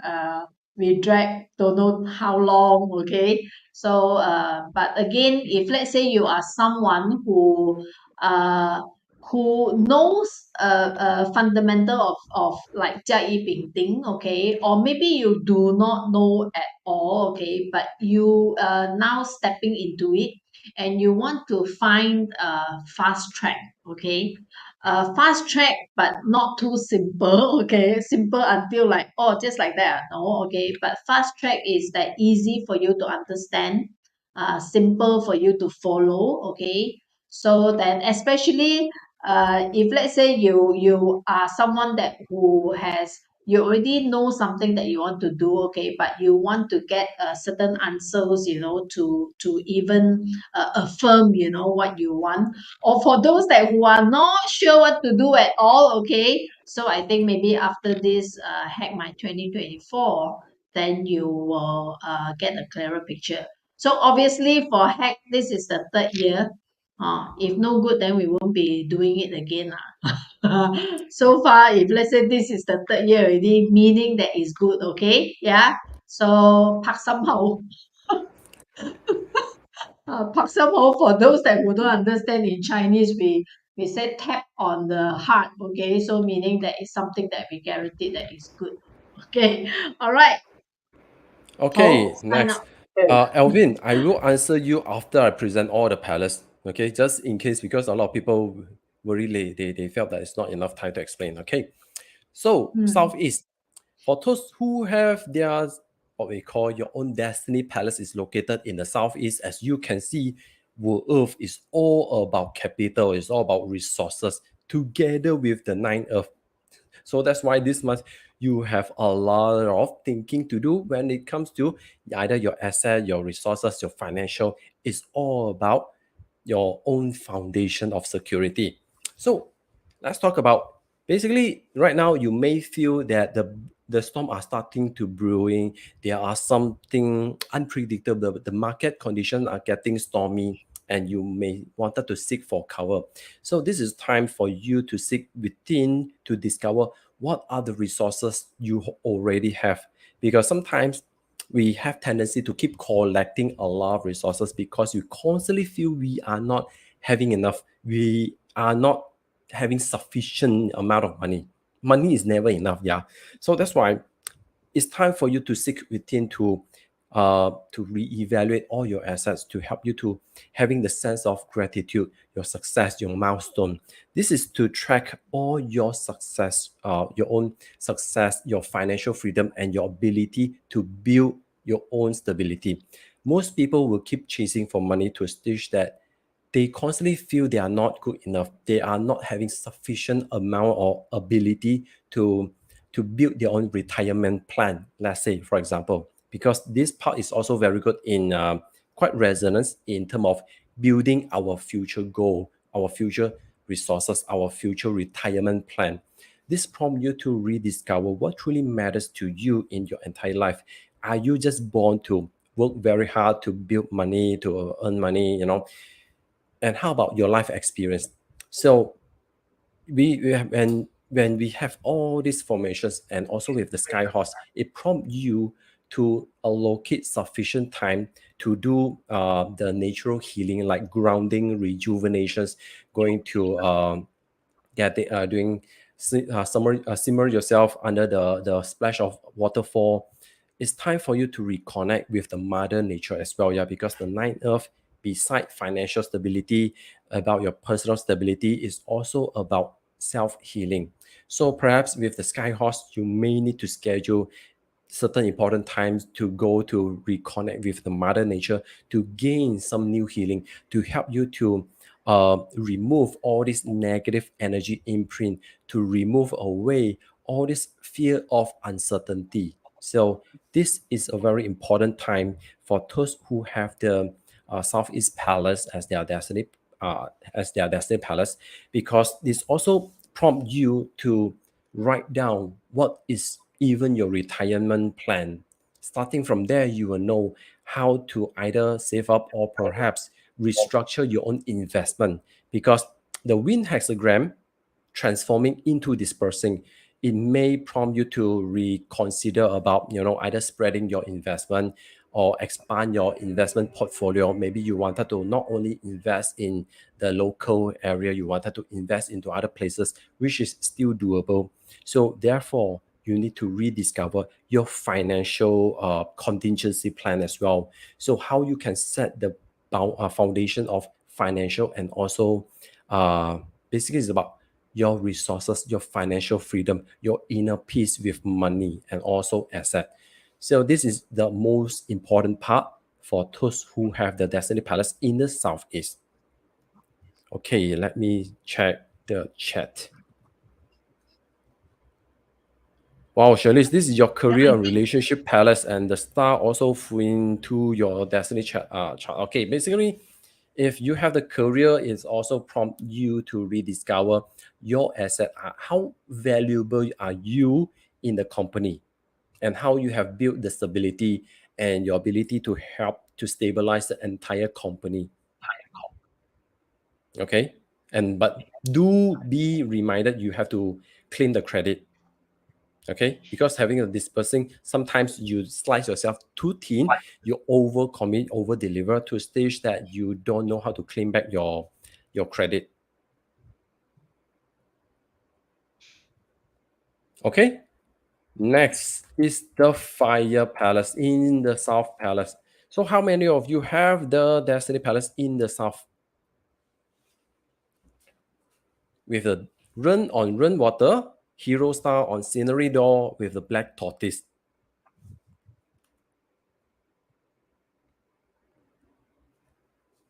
We drag don't know how long, okay? So, but again, if let's say you are someone uh, who knows fundamental of like 甲乙丙丁, okay, or maybe you do not know at all, okay, but you now stepping into it and you want to find a fast track, okay, fast track but not too simple, okay, simple until like, just like that, no, okay, but fast track is that easy for you to understand, simple for you to follow, okay. So then especially if let's say you are someone that who has, you already know something that you want to do, okay, but you want to get certain answers, to even affirm, what you want, or for those that who are not sure what to do at all, okay, so I think maybe after this hack my 2024, then you will get a clearer picture. So obviously for hack, this is the third year. If no good, then we won't be doing it again. So far, if let's say this is the third year already, meaning that is good, okay? Yeah. So Park somehow. Park somehow, for those that who don't understand in Chinese, we say tap on the heart, okay? So meaning that it's something that we guarantee that is good. Okay. All right. Okay, Sign next. up. Alvin, I will answer you after I present all the palace. Okay, just in case, because a lot of people worry they felt that it's not enough time to explain. Okay, so Southeast, for those who have their what we call your own destiny palace is located in the Southeast. As you can see, World Earth is all about capital, it's all about resources together with the 9 Earth. So that's why this month you have a lot of thinking to do when it comes to either your asset, your resources, your financial. It's all about your own foundation of security. So let's talk about, basically right now you may feel that the storm are starting to brewing. There are something unpredictable. The market conditions are getting stormy and you may wanted to seek for cover. So this is time for you to seek within to discover what are the resources you already have. Because sometimes we have tendency to keep collecting a lot of resources because we constantly feel we are not having enough. We are not having sufficient amount of money. Money is never enough, yeah. So that's why it's time for you to seek within to reevaluate all your assets to help you to having the sense of gratitude, your success, your milestone. This is to track all your success, your own success, your financial freedom, and your ability to build your own stability. Most people will keep chasing for money to a stage that they constantly feel they are not good enough. They are not having sufficient amount or ability to build their own retirement plan, let's say, for example, because this part is also very good in quite resonance in terms of building our future goal, our future resources, our future retirement plan. This prompts you to rediscover what truly matters to you in your entire life. Are you just born to work very hard to build money, to earn money, and how about your life experience? So we have, when we have all these formations and also with the sky horse, it prompts you to allocate sufficient time to do the natural healing like grounding, rejuvenations, going to doing simmer yourself under the splash of waterfall. It's time for you to reconnect with the mother nature as well, yeah, because the ninth earth, beside financial stability, about your personal stability, is also about self-healing. So perhaps with the sky horse, you may need to schedule certain important times to go to reconnect with the mother nature to gain some new healing, to help you to remove all this negative energy imprint, to remove away all this fear of uncertainty. So this is a very important time for those who have the Southeast Palace as their destiny palace, because this also prompt you to write down what is even your retirement plan. Starting from there, you will know how to either save up or perhaps restructure your own investment, because the wind hexagram transforming into dispersing, it may prompt you to reconsider about either spreading your investment or expand your investment portfolio. Maybe you wanted to not only invest in the local area, you wanted to invest into other places, which is still doable. So therefore, you need to rediscover your financial contingency plan as well. So how you can set the foundation of financial, and also basically it's about your resources, your financial freedom, your inner peace with money and also asset. So this is the most important part for those who have the Destiny Palace in the Southeast. Okay, let me check the chat. Wow, Shirley, this is your career and relationship palace, and the star also flew into your destiny chart. Okay, basically, if you have the career, it's also prompt you to rediscover your asset. How valuable are you in the company, and how you have built the stability and your ability to help to stabilize the entire company. Okay, but do be reminded you have to claim the credit. Okay, because having a dispersing, sometimes you slice yourself too thin, you over commit, over deliver to a stage that you don't know how to claim back your credit. Okay, next is the Fire Palace in the South Palace. So how many of you have the Destiny Palace in the South? With the run on run water, hero star on scenery door with the black tortoise.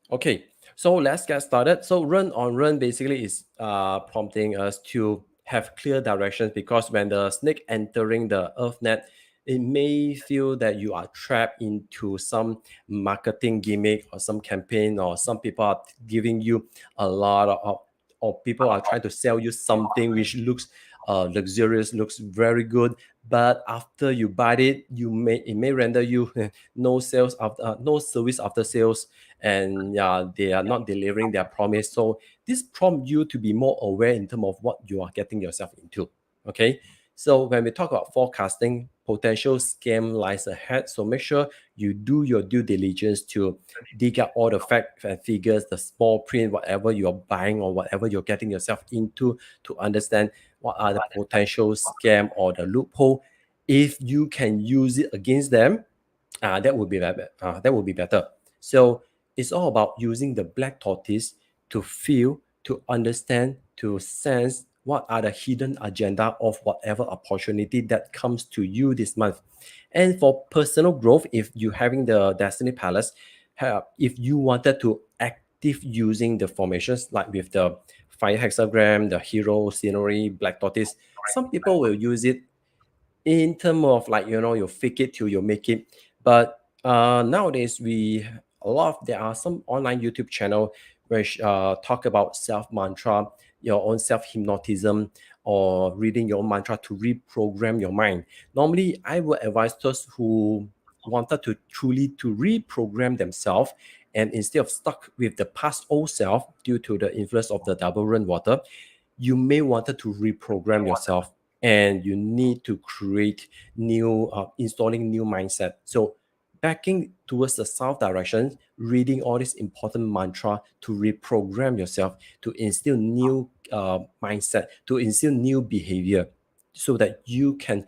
Okay, so let's get started. So run on run basically is prompting us to have clear directions, because when the snake entering the earth net, it may feel that you are trapped into some marketing gimmick or some campaign, or some people are giving you a lot of, or people are trying to sell you something which looks luxurious, looks very good, but after you buy it, it may render you no sales after no service after sales, and they are not delivering their promise. So this prompts you to be more aware in terms of what you are getting yourself into. Okay, so when we talk about forecasting, potential scam lies ahead. So make sure you do your due diligence to dig up all the facts and figures, the small print, whatever you're buying or whatever you're getting yourself into, to understand what are the potential scam or the loophole. If you can use it against them, that would be better. That would be better. So it's all about using the black tortoise to feel, to understand, to sense what are the hidden agenda of whatever opportunity that comes to you this month. And for personal growth, if you're having the Destiny Palace, if you wanted to active using the formations like with the fire hexagram, the hero scenery, black tortoise, some people will use it in terms of like, you fake it till you make it. But nowadays there are some online YouTube channel which talk about self mantra, your own self hypnotism, or reading your own mantra to reprogram your mind. Normally I would advise those who wanted to truly to reprogram themselves, and instead of stuck with the past old self due to the influence of the double run water, you may wanted to reprogram yourself, and you need to create new installing new mindset. So backing towards the south direction, reading all this important mantra to reprogram yourself, to instill new mindset, to instill new behavior, so that you can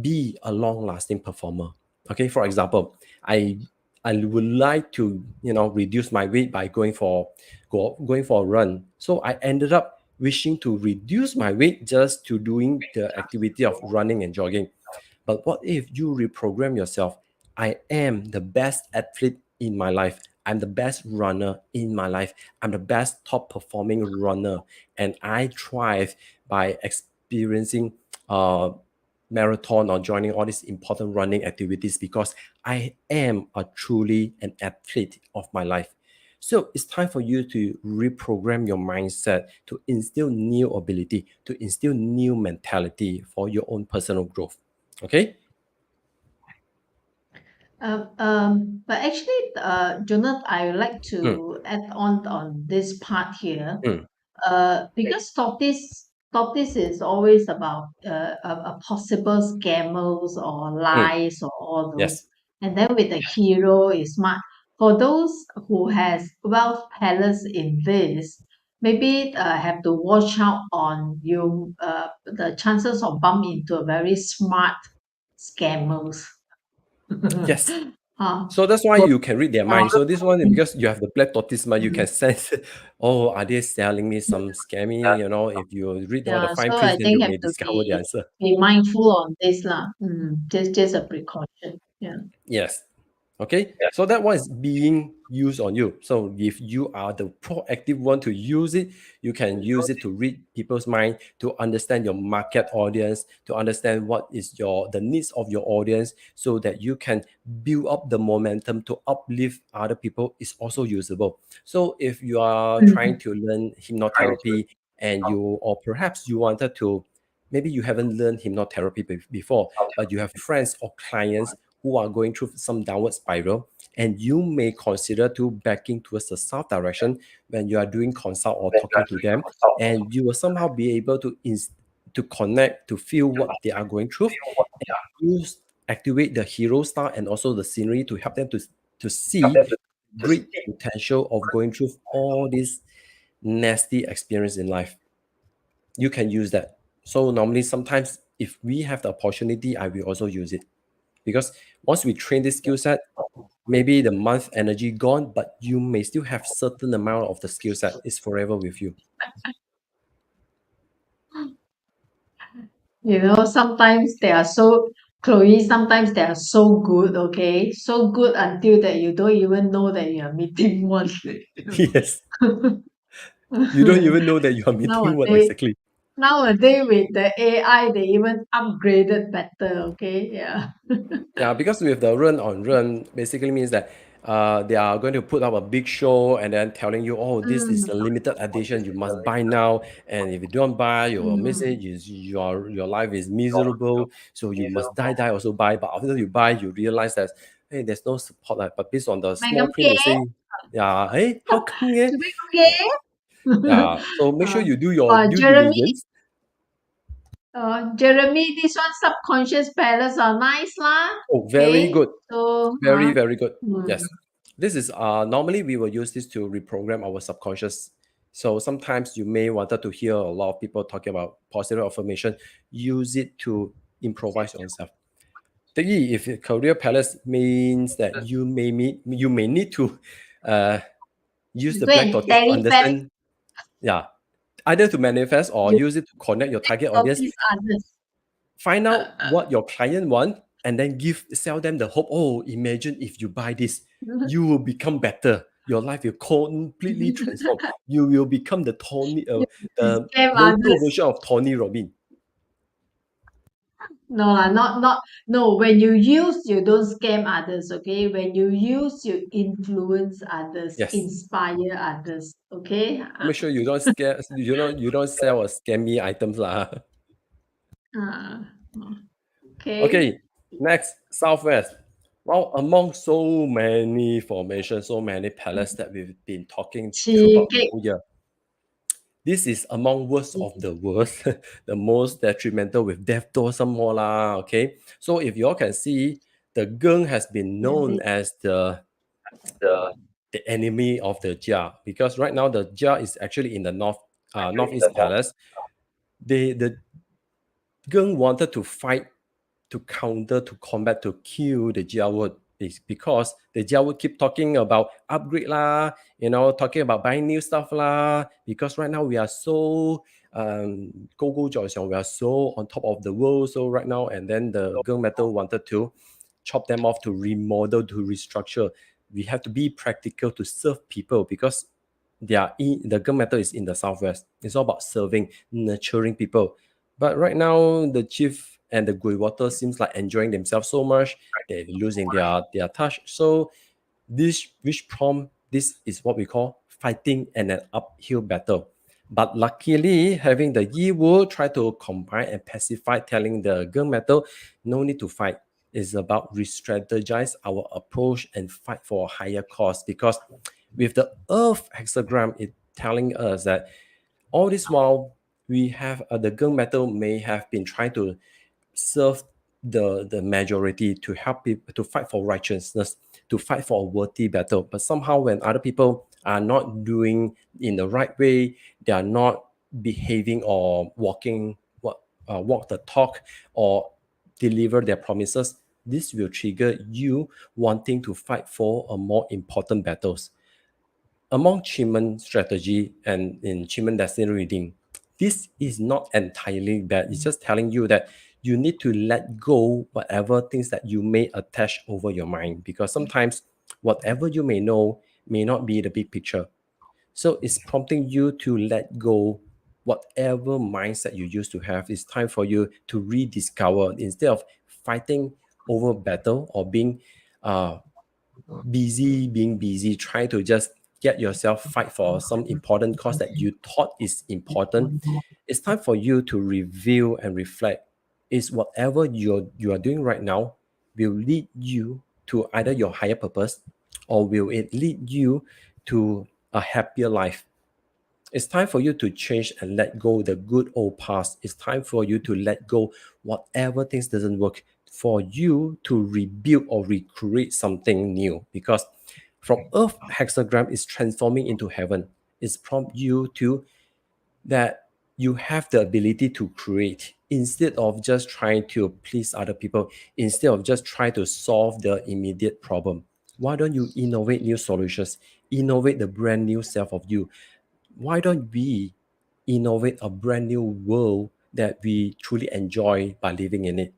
be a long-lasting performer. Okay, for example, I would like to reduce my weight by going for a run. So I ended up wishing to reduce my weight just to doing the activity of running and jogging. But what if you reprogram yourself? I am the best athlete in my life. I'm the best runner in my life. I'm the best top performing runner. And I thrive by experiencing marathon or joining all these important running activities because I am a truly an athlete of my life. So it's time for you to reprogram your mindset, to instill new ability, to instill new mentality for your own personal growth. Okay? But actually, Jonathan, I would like Mm, to add on this part here. mm, Because tortoise is always about a possible scammers or mm. lies or all those. Yes. And then with the hero is smart. For those who has wealth palace in this, maybe have to watch out on you the chances of bump into a very smart scammers. Yes. uh, So that's why so, you can read their mind. So this one, because you have the black tortoise mind, you can sense, oh, are they selling me some scammy? If you read all the yeah, fine so prints, I then you think have may to discover the answer. be mindful on this lah. Just a precaution. Yeah. Yes. Okay. So that one is being used on you. So if you are the proactive one to use it, you can use it to read people's mind, to understand your market audience, to understand what is the needs of your audience, so that you can build up the momentum to uplift other people is also usable. So if you are trying Mhm. to learn hypnotherapy, and or perhaps you wanted to, maybe you haven't learned hypnotherapy before, but you have friends or clients who are going through some downward spiral, and you may consider to backing towards the south direction when you are doing consult or talking to them, and you will somehow be able to connect, to feel what they are going through, and use activate the hero star and also the scenery to help them to see great potential of going through all these nasty experience in life. You can use that. So normally sometimes if we have the opportunity, I will also use it, because once we train this skill set, maybe the month energy gone, but you may still have certain amount of the skill set is forever with you. Sometimes they are so Chloe, sometimes they are so good, okay? So good until that you don't even know that you are meeting one. Yes, you don't even know that you are meeting what Nowadays, exactly. nowadays with the AI, they even upgraded better, okay? Yeah. Yeah, because with the run on run, basically means that they are going to put up a big show and then telling you, oh, this is Mm, a limited edition, you must buy now, and if you don't buy, you will miss mm. it. Your life is miserable, so you must die also buy. But after you buy, you realize that, hey, there's no support. But based on the Mày small ngắm print, ghé, they say, yeah, hey, how come? Yeah, tụi bay ngắm ghé. yeah. So make sure you do your due Jeremy, diligence. Jeremy, this one subconscious palace are nice lah. Oh, very Okay, good. so Very, very good. mm, Yes. This is normally we will use this to reprogram our subconscious. So sometimes you may wanted to hear a lot of people talking about positive affirmation. Use it to improvise yourself. 𝗡𝗃𝗃, if career palace means that you may need to use the Go black and tortoise to manifest. understand, either to manifest or use it to connect your target audience. Notice others. Find out what your client want and then sell them the hope. Oh, imagine if you buy this, you will become better. Your life will completely transform. You will become the the Scam local others. version of Tony Robbins. No lah, not no. When you use, you don't scam others. Okay, when you use, you influence others, Yes. inspire others. Okay. Make sure you don't you don't sell a scammy items lah. Okay. Okay, next, Southwest. Well, among so many formations, so many palaces that we've been talking throughout the whole year, this is among worst of the worst, the most detrimental with death door some more lah. Okay, so if you all can see, the gung has been known as the enemy of the Jia, because right now the Jia is actually in the northeast palace. The gung wanted to fight, to counter, to combat, to kill the Jia would, is because the Jia would keep talking about upgrade lah, talking about buying new stuff lah, because right now we are so we are so on top of the world. So right now, and then the gung metal wanted to chop them off, to remodel, to restructure. We have to be practical to serve people, because the gung metal is in the Southwest. It's all about serving, nurturing people. But right now, the chief and the 𝗲𝗏𝗏𝗏𝗏 seems like enjoying themselves so much, they're losing their touch. So this is what we call fighting an uphill battle. But luckily, having the Yi Wu try to combine and pacify, telling the gung metal, no need to fight. It's about re-strategize our approach and fight for a higher cause. Because with the Earth hexagram, it telling us that all this while, we have the gung metal may have been trying to serve the majority, to help people, to fight for righteousness, to fight for a worthy battle. But somehow, when other people are not doing in the right way, they are not behaving or walk the talk, or deliver their promises, this will trigger you wanting to fight for a more important battles. Among Qimeng strategy and in Qimeng destiny reading, this is not entirely bad. It's just telling you that you need to let go whatever things that you may attach over your mind, because sometimes whatever you may know may not be the big picture. So it's prompting you to let go whatever mindset you used to have. It's time for you to rediscover, instead of fighting over battle or being busy, try to just get yourself fight for some important cause that you thought is important. It's time for you to review and reflect. Is whatever you are doing right now will lead you to either your higher purpose, or will it lead you to a happier life? It's time for you to change and let go the good old past. It's time for you to let go whatever things doesn't work, for you to rebuild or recreate something new. Because from Earth hexagram is transforming into heaven. It's prompt you to that you have the ability to create, instead of just trying to please other people, instead of just trying to solve the immediate problem. Why don't you innovate new solutions, innovate the brand new self of you? Why don't we innovate a brand new world that we truly enjoy by living in it?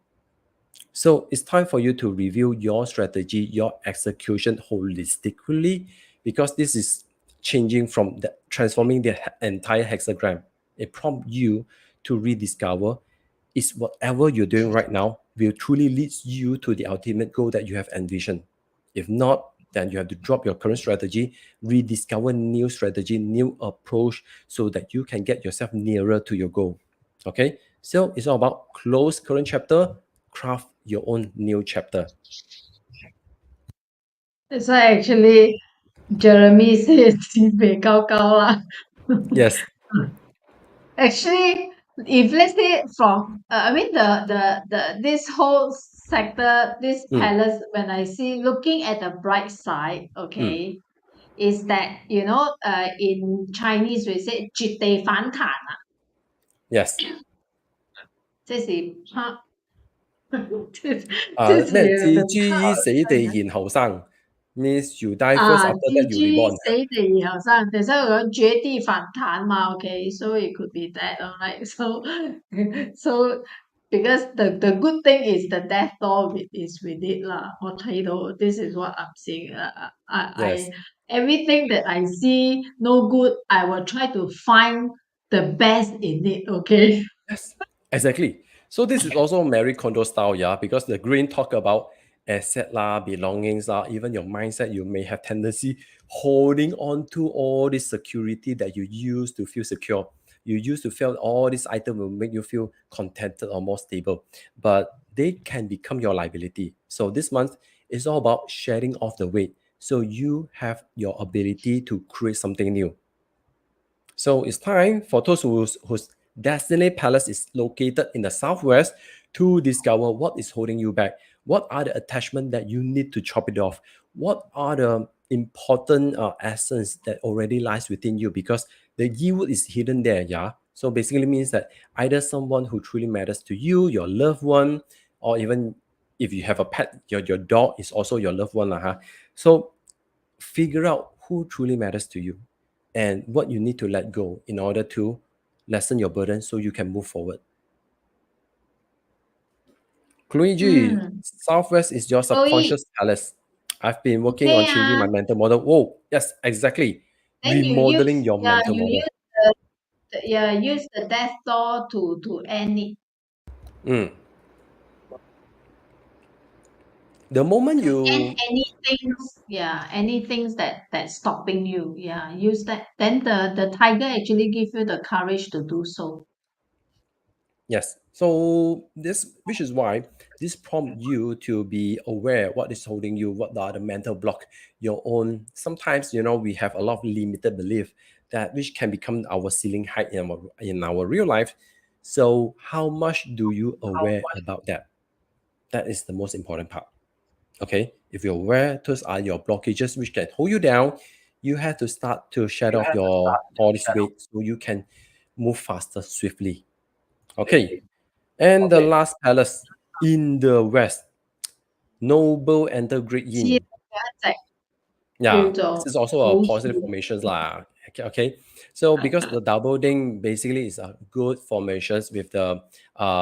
So it's time for you to review your strategy, your execution holistically, because this is changing from transforming the entire hexagram. It prompts you to rediscover, is whatever you're doing right now will truly lead you to the ultimate goal that you have envisioned. If not, then you have to drop your current strategy, rediscover new strategy, new approach, so that you can get yourself nearer to your goal. Okay, so it's all about close current chapter, craft your own new chapter. That's why actually Jeremy says 西北高高 lah. Yes. Actually, if let's say from I mean the this whole sector, this palace, when I see looking at the bright side, okay, is that in Chinese we say 绝地反彈 Yes. 即是咩置之於死地然後生 means you die first, after that you reborn. 死地然後生，等下我講絕地反彈嘛，OK，so it could be that, alright. So because the good thing is the death door is with it 啦，我睇到 this is what I'm seeing. Yes. Everything that I see no good, I will try to find the best in it, okay? Yes, exactly. So this is also Marie Kondo style, yeah, because the green talk about asset lah, belongings lah, even your mindset, you may have tendency holding on to all this security that you use to feel secure. You used to feel all these items will make you feel contented or more stable, but they can become your liability. So this month is all about shedding off the weight. So you have your ability to create something new. So it's time for those whose Destiny Palace is located in the southwest to discover what is holding you back. What are the attachments that you need to chop it off? What are the important essence that already lies within you? Because the yield is hidden there, yeah. So basically means that either someone who truly matters to you, your loved one, or even if you have a pet, your dog is also your loved one. So figure out who truly matters to you and what you need to let go in order to lessen your burden so you can move forward. Qiyi, Southwest is your subconscious palace. I've been working on changing my mental model. Oh, yes, exactly. Then Remodeling your mental you model. use the death door to end it. The moment To end you anything that's stopping you. Yeah, use that. Then the tiger actually give you the courage to do so. Yes. So this, which is why this prompt you to be aware what is holding you, what are the mental block, your own. Sometimes, we have a lot of limited belief that which can become our ceiling height in our real life. So how much do you aware about that? That is the most important part. Okay. If you're aware, those are your blockages which can hold you down. You have to start to shed off your all this weight so you can move faster, swiftly. Okay. And the last palace in the west, noble enter great yin. Yeah, this is also a positive formations lah. Okay. So because the double ding basically is a good formations with the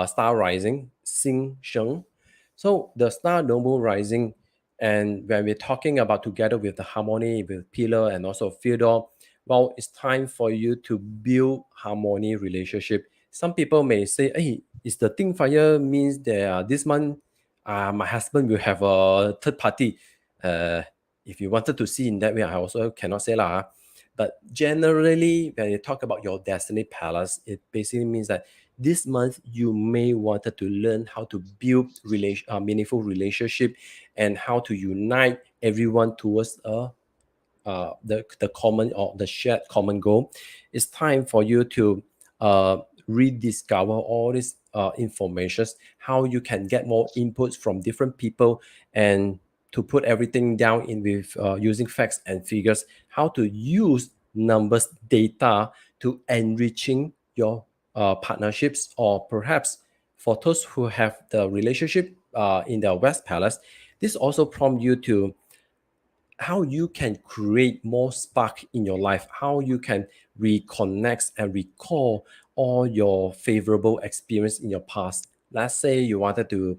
star rising, Xing Sheng. So the star noble rising, and when we're talking about together with the harmony with pillar and also Theodore, well, it's time for you to build harmony relationship. Some people may say, hey, is the thing fire means that this month my husband will have a third party. If you wanted to see in that way, I also cannot say lah. But generally, when you talk about your destiny palace, it basically means that this month you may wanted to learn how to build meaningful relationship and how to unite everyone towards the common or the shared common goal. It's time for you to rediscover all these informations, how you can get more inputs from different people, and to put everything down in with using facts and figures, how to use numbers data to enriching your partnerships, or perhaps for those who have the relationship in the West Palace, this also prompt you to how you can create more spark in your life, how you can reconnect and recall all your favorable experience in your past. Let's say you wanted to,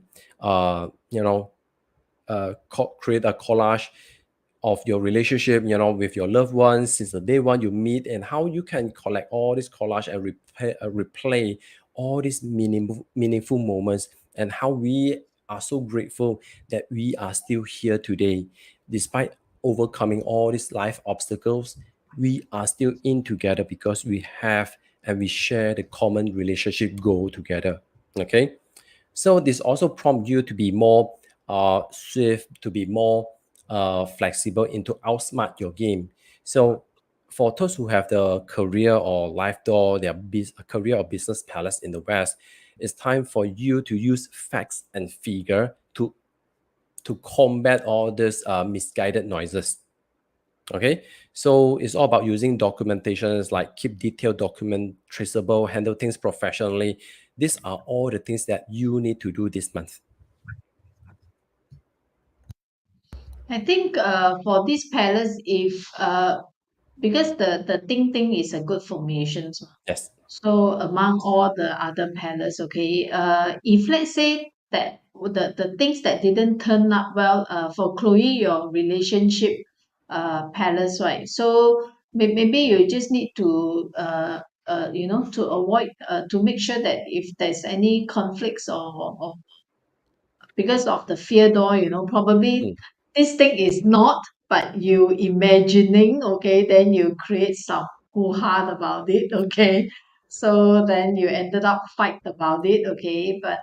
create a collage of your relationship, with your loved ones since the day one you meet, and how you can collect all this collage and replay all these meaningful moments, and how we are so grateful that we are still here today, despite overcoming all these life obstacles. We are still in together because we have and we share the common relationship goal together. Okay, so this also prompt you to be more swift, to be more flexible, and to outsmart your game. So for those who have the career or life door, their career or business palace in the West, it's time for you to use facts and figure to combat all these misguided noises. Okay, so it's all about using documentations like keep detailed document, traceable, handle things professionally. These are all the things that you need to do this month. I think for this palace, if because the Ting is a good formation. Yes. So among all the other palace, okay, if let's say that the things that didn't turn up well, for Chloe, your relationship palace, right? So maybe you just need to to avoid to make sure that if there's any conflicts or because of the fear door, probably Mm. this thing is not, but you imagining, okay, then you create some hoo-ha about it, okay. So then you ended up fight about it, okay. But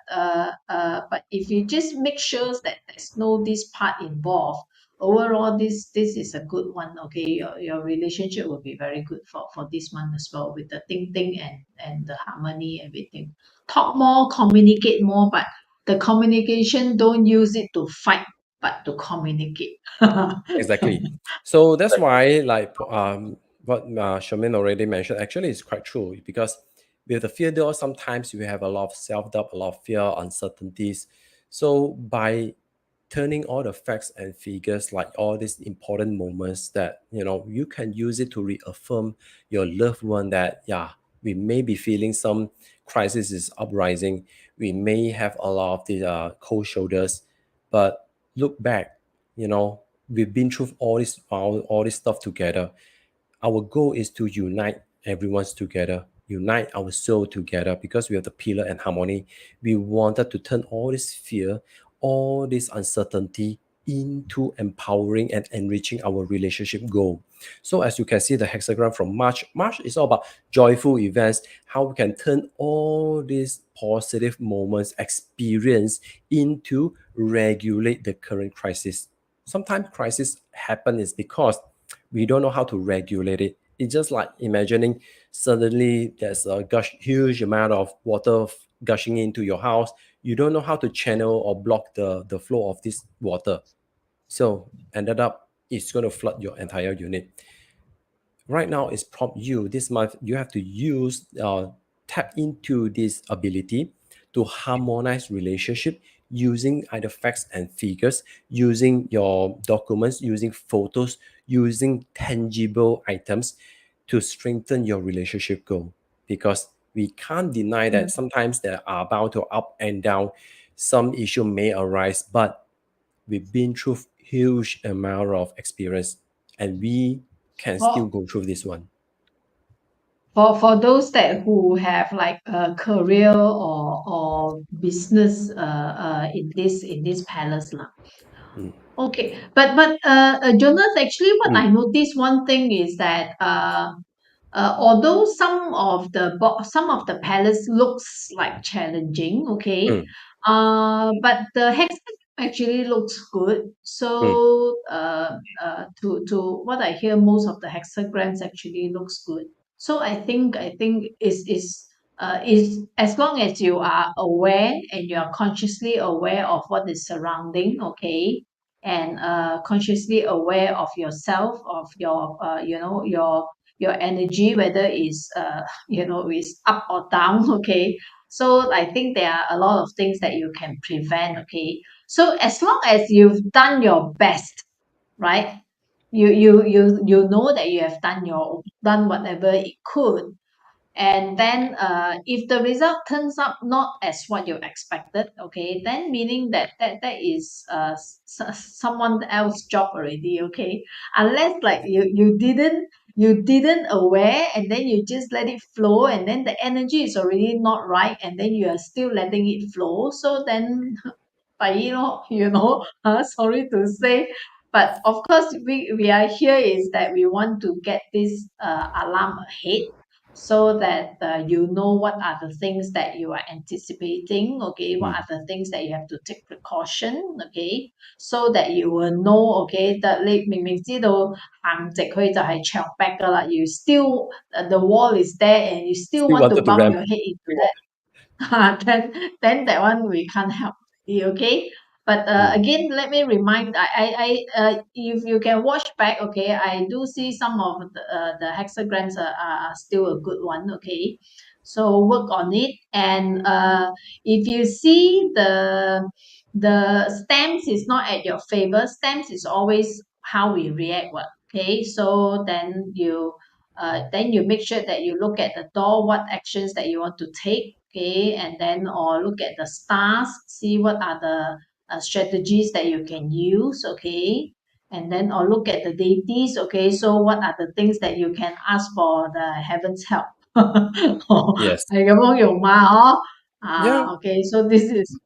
if you just make sure that there's no this part involved, overall this is a good one, okay. Your relationship will be very good for this month as well, with the Ting and the harmony, everything. Talk more, communicate more, but the communication, don't use it to fight, but to communicate. Exactly. So that's why, like what Charmaine already mentioned, actually is quite true, because with the fear door, sometimes you have a lot of self-doubt, a lot of fear, uncertainties. So by turning all the facts and figures, like all these important moments, that you can use it to reaffirm your loved one that, yeah, we may be feeling some crisis is uprising, we may have a lot of the cold shoulders, but look back, we've been through all this stuff together. Our goal is to unite everyone's together, unite our soul together, because we have the pillar and harmony. We wanted to turn all this fear, all this uncertainty into empowering and enriching our relationship goal. So as you can see, the hexagram from March is all about joyful events, how we can turn all these positive moments experience into regulate the current crisis. Sometimes crisis happen is because we don't know how to regulate it. It's just like imagining suddenly there's a huge amount of water gushing into your house. You don't know how to channel or block the flow of this water. So ended up it's going to flood your entire unit. Right now is prompt you this month. You have to use tap into this ability to harmonize relationship using either facts and figures, using your documents, using photos, using tangible items to strengthen your relationship goal. Because we can't deny that sometimes there are bound to up and down, some issue may arise, but we've been through huge amount of experience, and we can still for go through this one. for those that who have like a career or business in this palace lah. Mm, Okay, but Jonas, actually, what I mm, noticed one thing is that although some of the palace looks like challenging, okay, mm, but the hexagon actually looks good. mm. So to what I hear, most of the hexagrams actually looks good. So I think is as long as you are aware and you are consciously aware of what is surrounding, okay, and consciously aware of yourself, of your your energy, whether it's is up or down, okay. So I think there are a lot of things that you can prevent, okay. So as long as you've done your best, right, you know that you have done whatever it could, and then if the result turns up not as what you expected, okay, then meaning that is someone else's job already, okay. Unless like you didn't aware, and then you just let it flow, and then the energy is already not right, and then you are still letting it flow, so then sorry to say. But of course, we are here is that we want to get this alarm ahead, so that you know what are the things that you are anticipating, okay, what Mm. are the things that you have to take precaution, okay, so that you will know, okay, that 你明明知道行直去就係牆壁㗎啦, you still the wall is there and you still Still want to wanted to bump ramp. your head into that. Then that one we can't help you, okay. But Mm. again, let me remind, if you can watch back, okay, I do see some of the hexagrams are still a good one, okay. So work on it, and if you see the stamps is not at your favor. Stamps is always how we react. What okay? So then you make sure that you look at the door, what actions that you want to take. Okay, and then or look at the stars, see what are the strategies that you can use. Okay, and then or look at the deities. Okay, so what are the things that you can ask for the heavens help? ，yes，係咁樣用嘛？哦，yeah， okay, so this is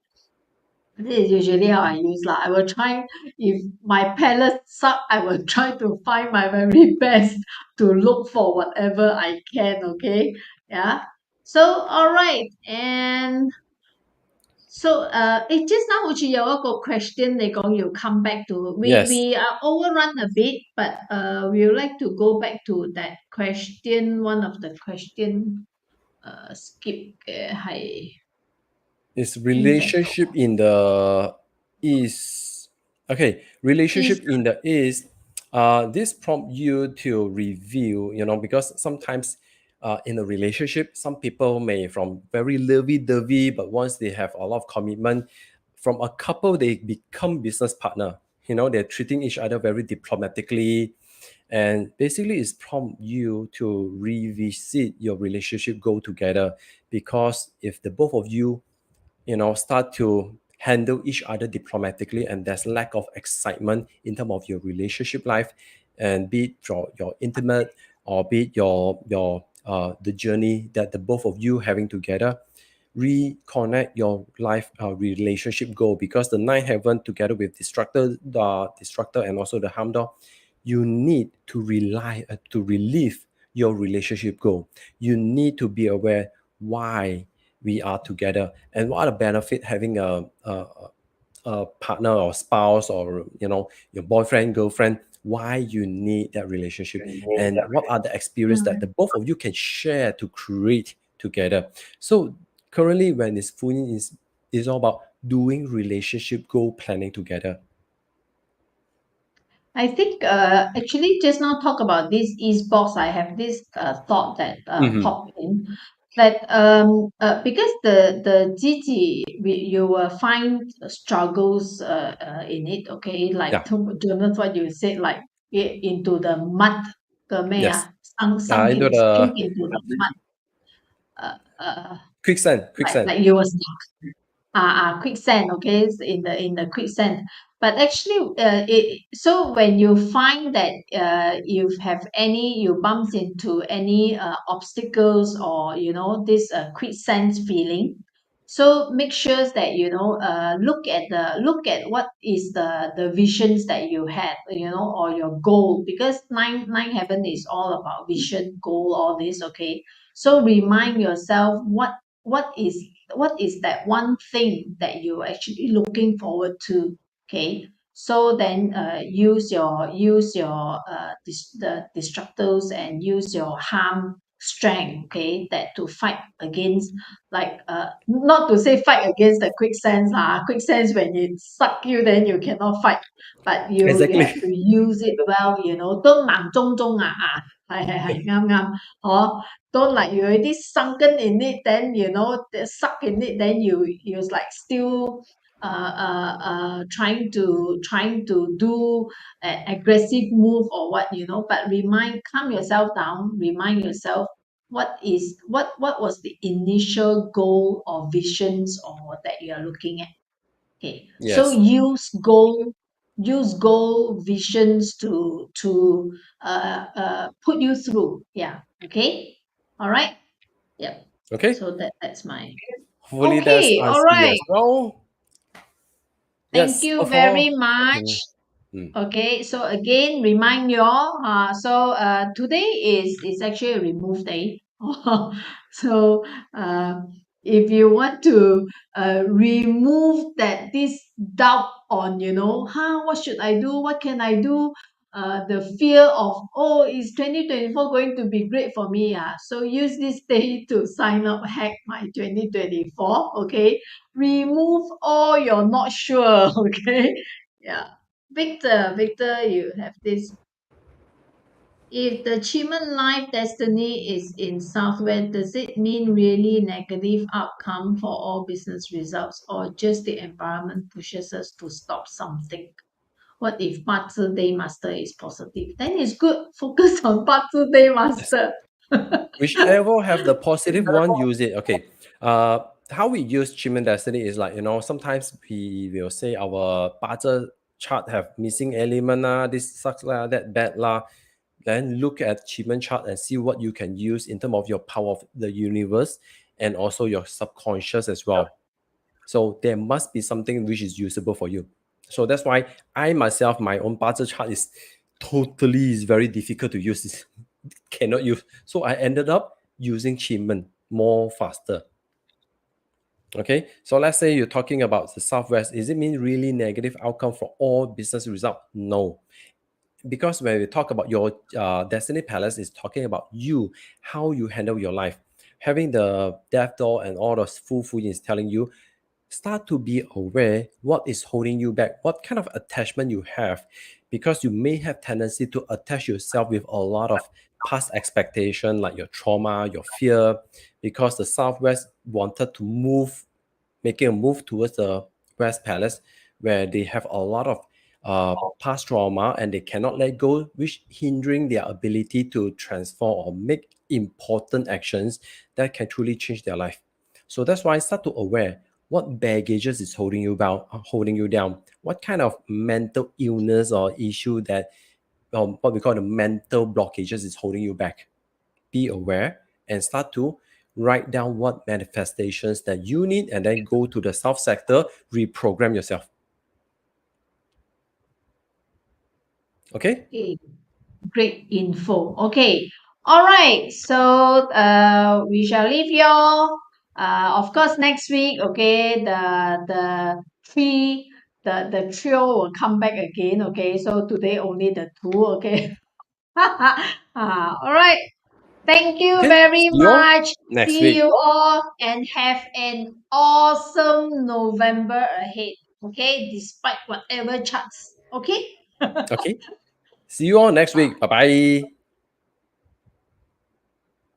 usually how I use lah. I will try if my palette suck, I will try to find my very best to look for whatever I can. Okay, yeah. So all right, and so just now 好似有一個 question 你講要 come back to yes， we are overrun a bit, but we would like to go back to that question. One of the question skip 嘅係 is 邊隻？ relationship in the east. Okay, relationship East in the east. This prompt you to review, because sometimes in a relationship, some people may from very lovey-dovey, but once they have a lot of commitment, from a couple, they become business partner. They're treating each other very diplomatically. And basically, it's prompt you to revisit your relationship goal together. Because if the both of you start to handle each other diplomatically and there's lack of excitement in terms of your relationship life, and be it your intimate or be it your the journey that the both of you having together, reconnect your life relationship goal, because the nine heaven together with destructor and also the harm door, you need to relive your relationship goal. You need to be aware why we are together and what are the benefit having a partner or spouse, or your boyfriend, girlfriend, why you need that relationship, and what are the experience that the both of you can share to create together. So currently when it's full is all about doing relationship goal planning together. I think actually just now talk about this East box. I have this thought that popped in that because the Gigi you will find struggles in it. Okay, like Yeah. Jonas, what you said, like into the mud, Yes. sunk Into sink the into the mud. quicksand. Like you was quicksand. Okay, it's in the quicksand. But actually so when you find that you have you bumps into any obstacles, or this quicksand feeling, so make sure that look at what is the visions that you had, or your goal, because nine heaven is all about vision, goal, all this. Okay, so remind yourself what is that one thing that you're actually looking forward to. Okay, so then use your the destructors, and use your harm strength, okay, that to fight against, like not to say fight against the quicksands when it suck you, then you cannot fight, but you Exactly. have to use it well, 都盲中中，係啱啱 don't like you already sunken in it, then suck in it, then you like still trying to do an aggressive move or what, but calm yourself down, remind yourself what was the initial goal or visions or that you are looking at. Okay, so Yes. use goal visions to put you through. Yeah. Okay. All right. Yep. Okay. So that's my. Hopefully that's Okay. All answered you right. as well. Thank Yes. you For very much. okay. Mm. Okay, so again, remind you all. Today is actually a remove day. So if you want to remove this doubt on, what should I do? What can I do? The fear of, oh, is 2024 going to be great for me? So use this day to sign up, hack my 2024. Okay, remove all you're not sure. Okay, yeah. Victor, you have this. If the Chiman life destiny is in Southwest, does it mean really negative outcome for all business results, or just the environment pushes us to stop something? What if 八字day master is positive? Then it's good. Focus on 八字day master. Whichever have the positive one, use it. Okay. How we use Chiman Destiny is like, sometimes we will say our Bazi chart have missing element lah, this sucks lah, that bad lah. Then look at Chiman chart and see what you can use in terms of your power of the universe and also your subconscious as well. So there must be something which is usable for you. So that's why I myself, my own Bazi chart is very difficult to use. Cannot use. So I ended up using Chiman more faster. Okay, so let's say you're talking about the Southwest. Is it mean really negative outcome for all business result? No. Because when we talk about your Destiny Palace, is talking about you, how you handle your life. Having the death door and all those full is telling you, start to be aware what is holding you back, what kind of attachment you have, because you may have tendency to attach yourself with a lot of past expectation, like your trauma, your fear, because the Southwest wanted to move, making a move towards the West Palace, where they have a lot of past trauma and they cannot let go, which hindering their ability to transform or make important actions that can truly change their life. So that's why I start to aware what baggages is holding you down, what kind of mental illness or issue that what we call the mental blockages is holding you back. Be aware and start to write down what manifestations that you need, and then go to the South sector, reprogram yourself. Okay? Great info. Okay. All right. So we shall leave you all. Of course, next week, okay, the trio will come back again. Okay. So today only the two, okay. All right. Thank you Okay. very See you all much. next See week. you all and have an awesome November ahead. Okay, despite whatever charts. Okay. Okay. See you all next week. Bye-bye.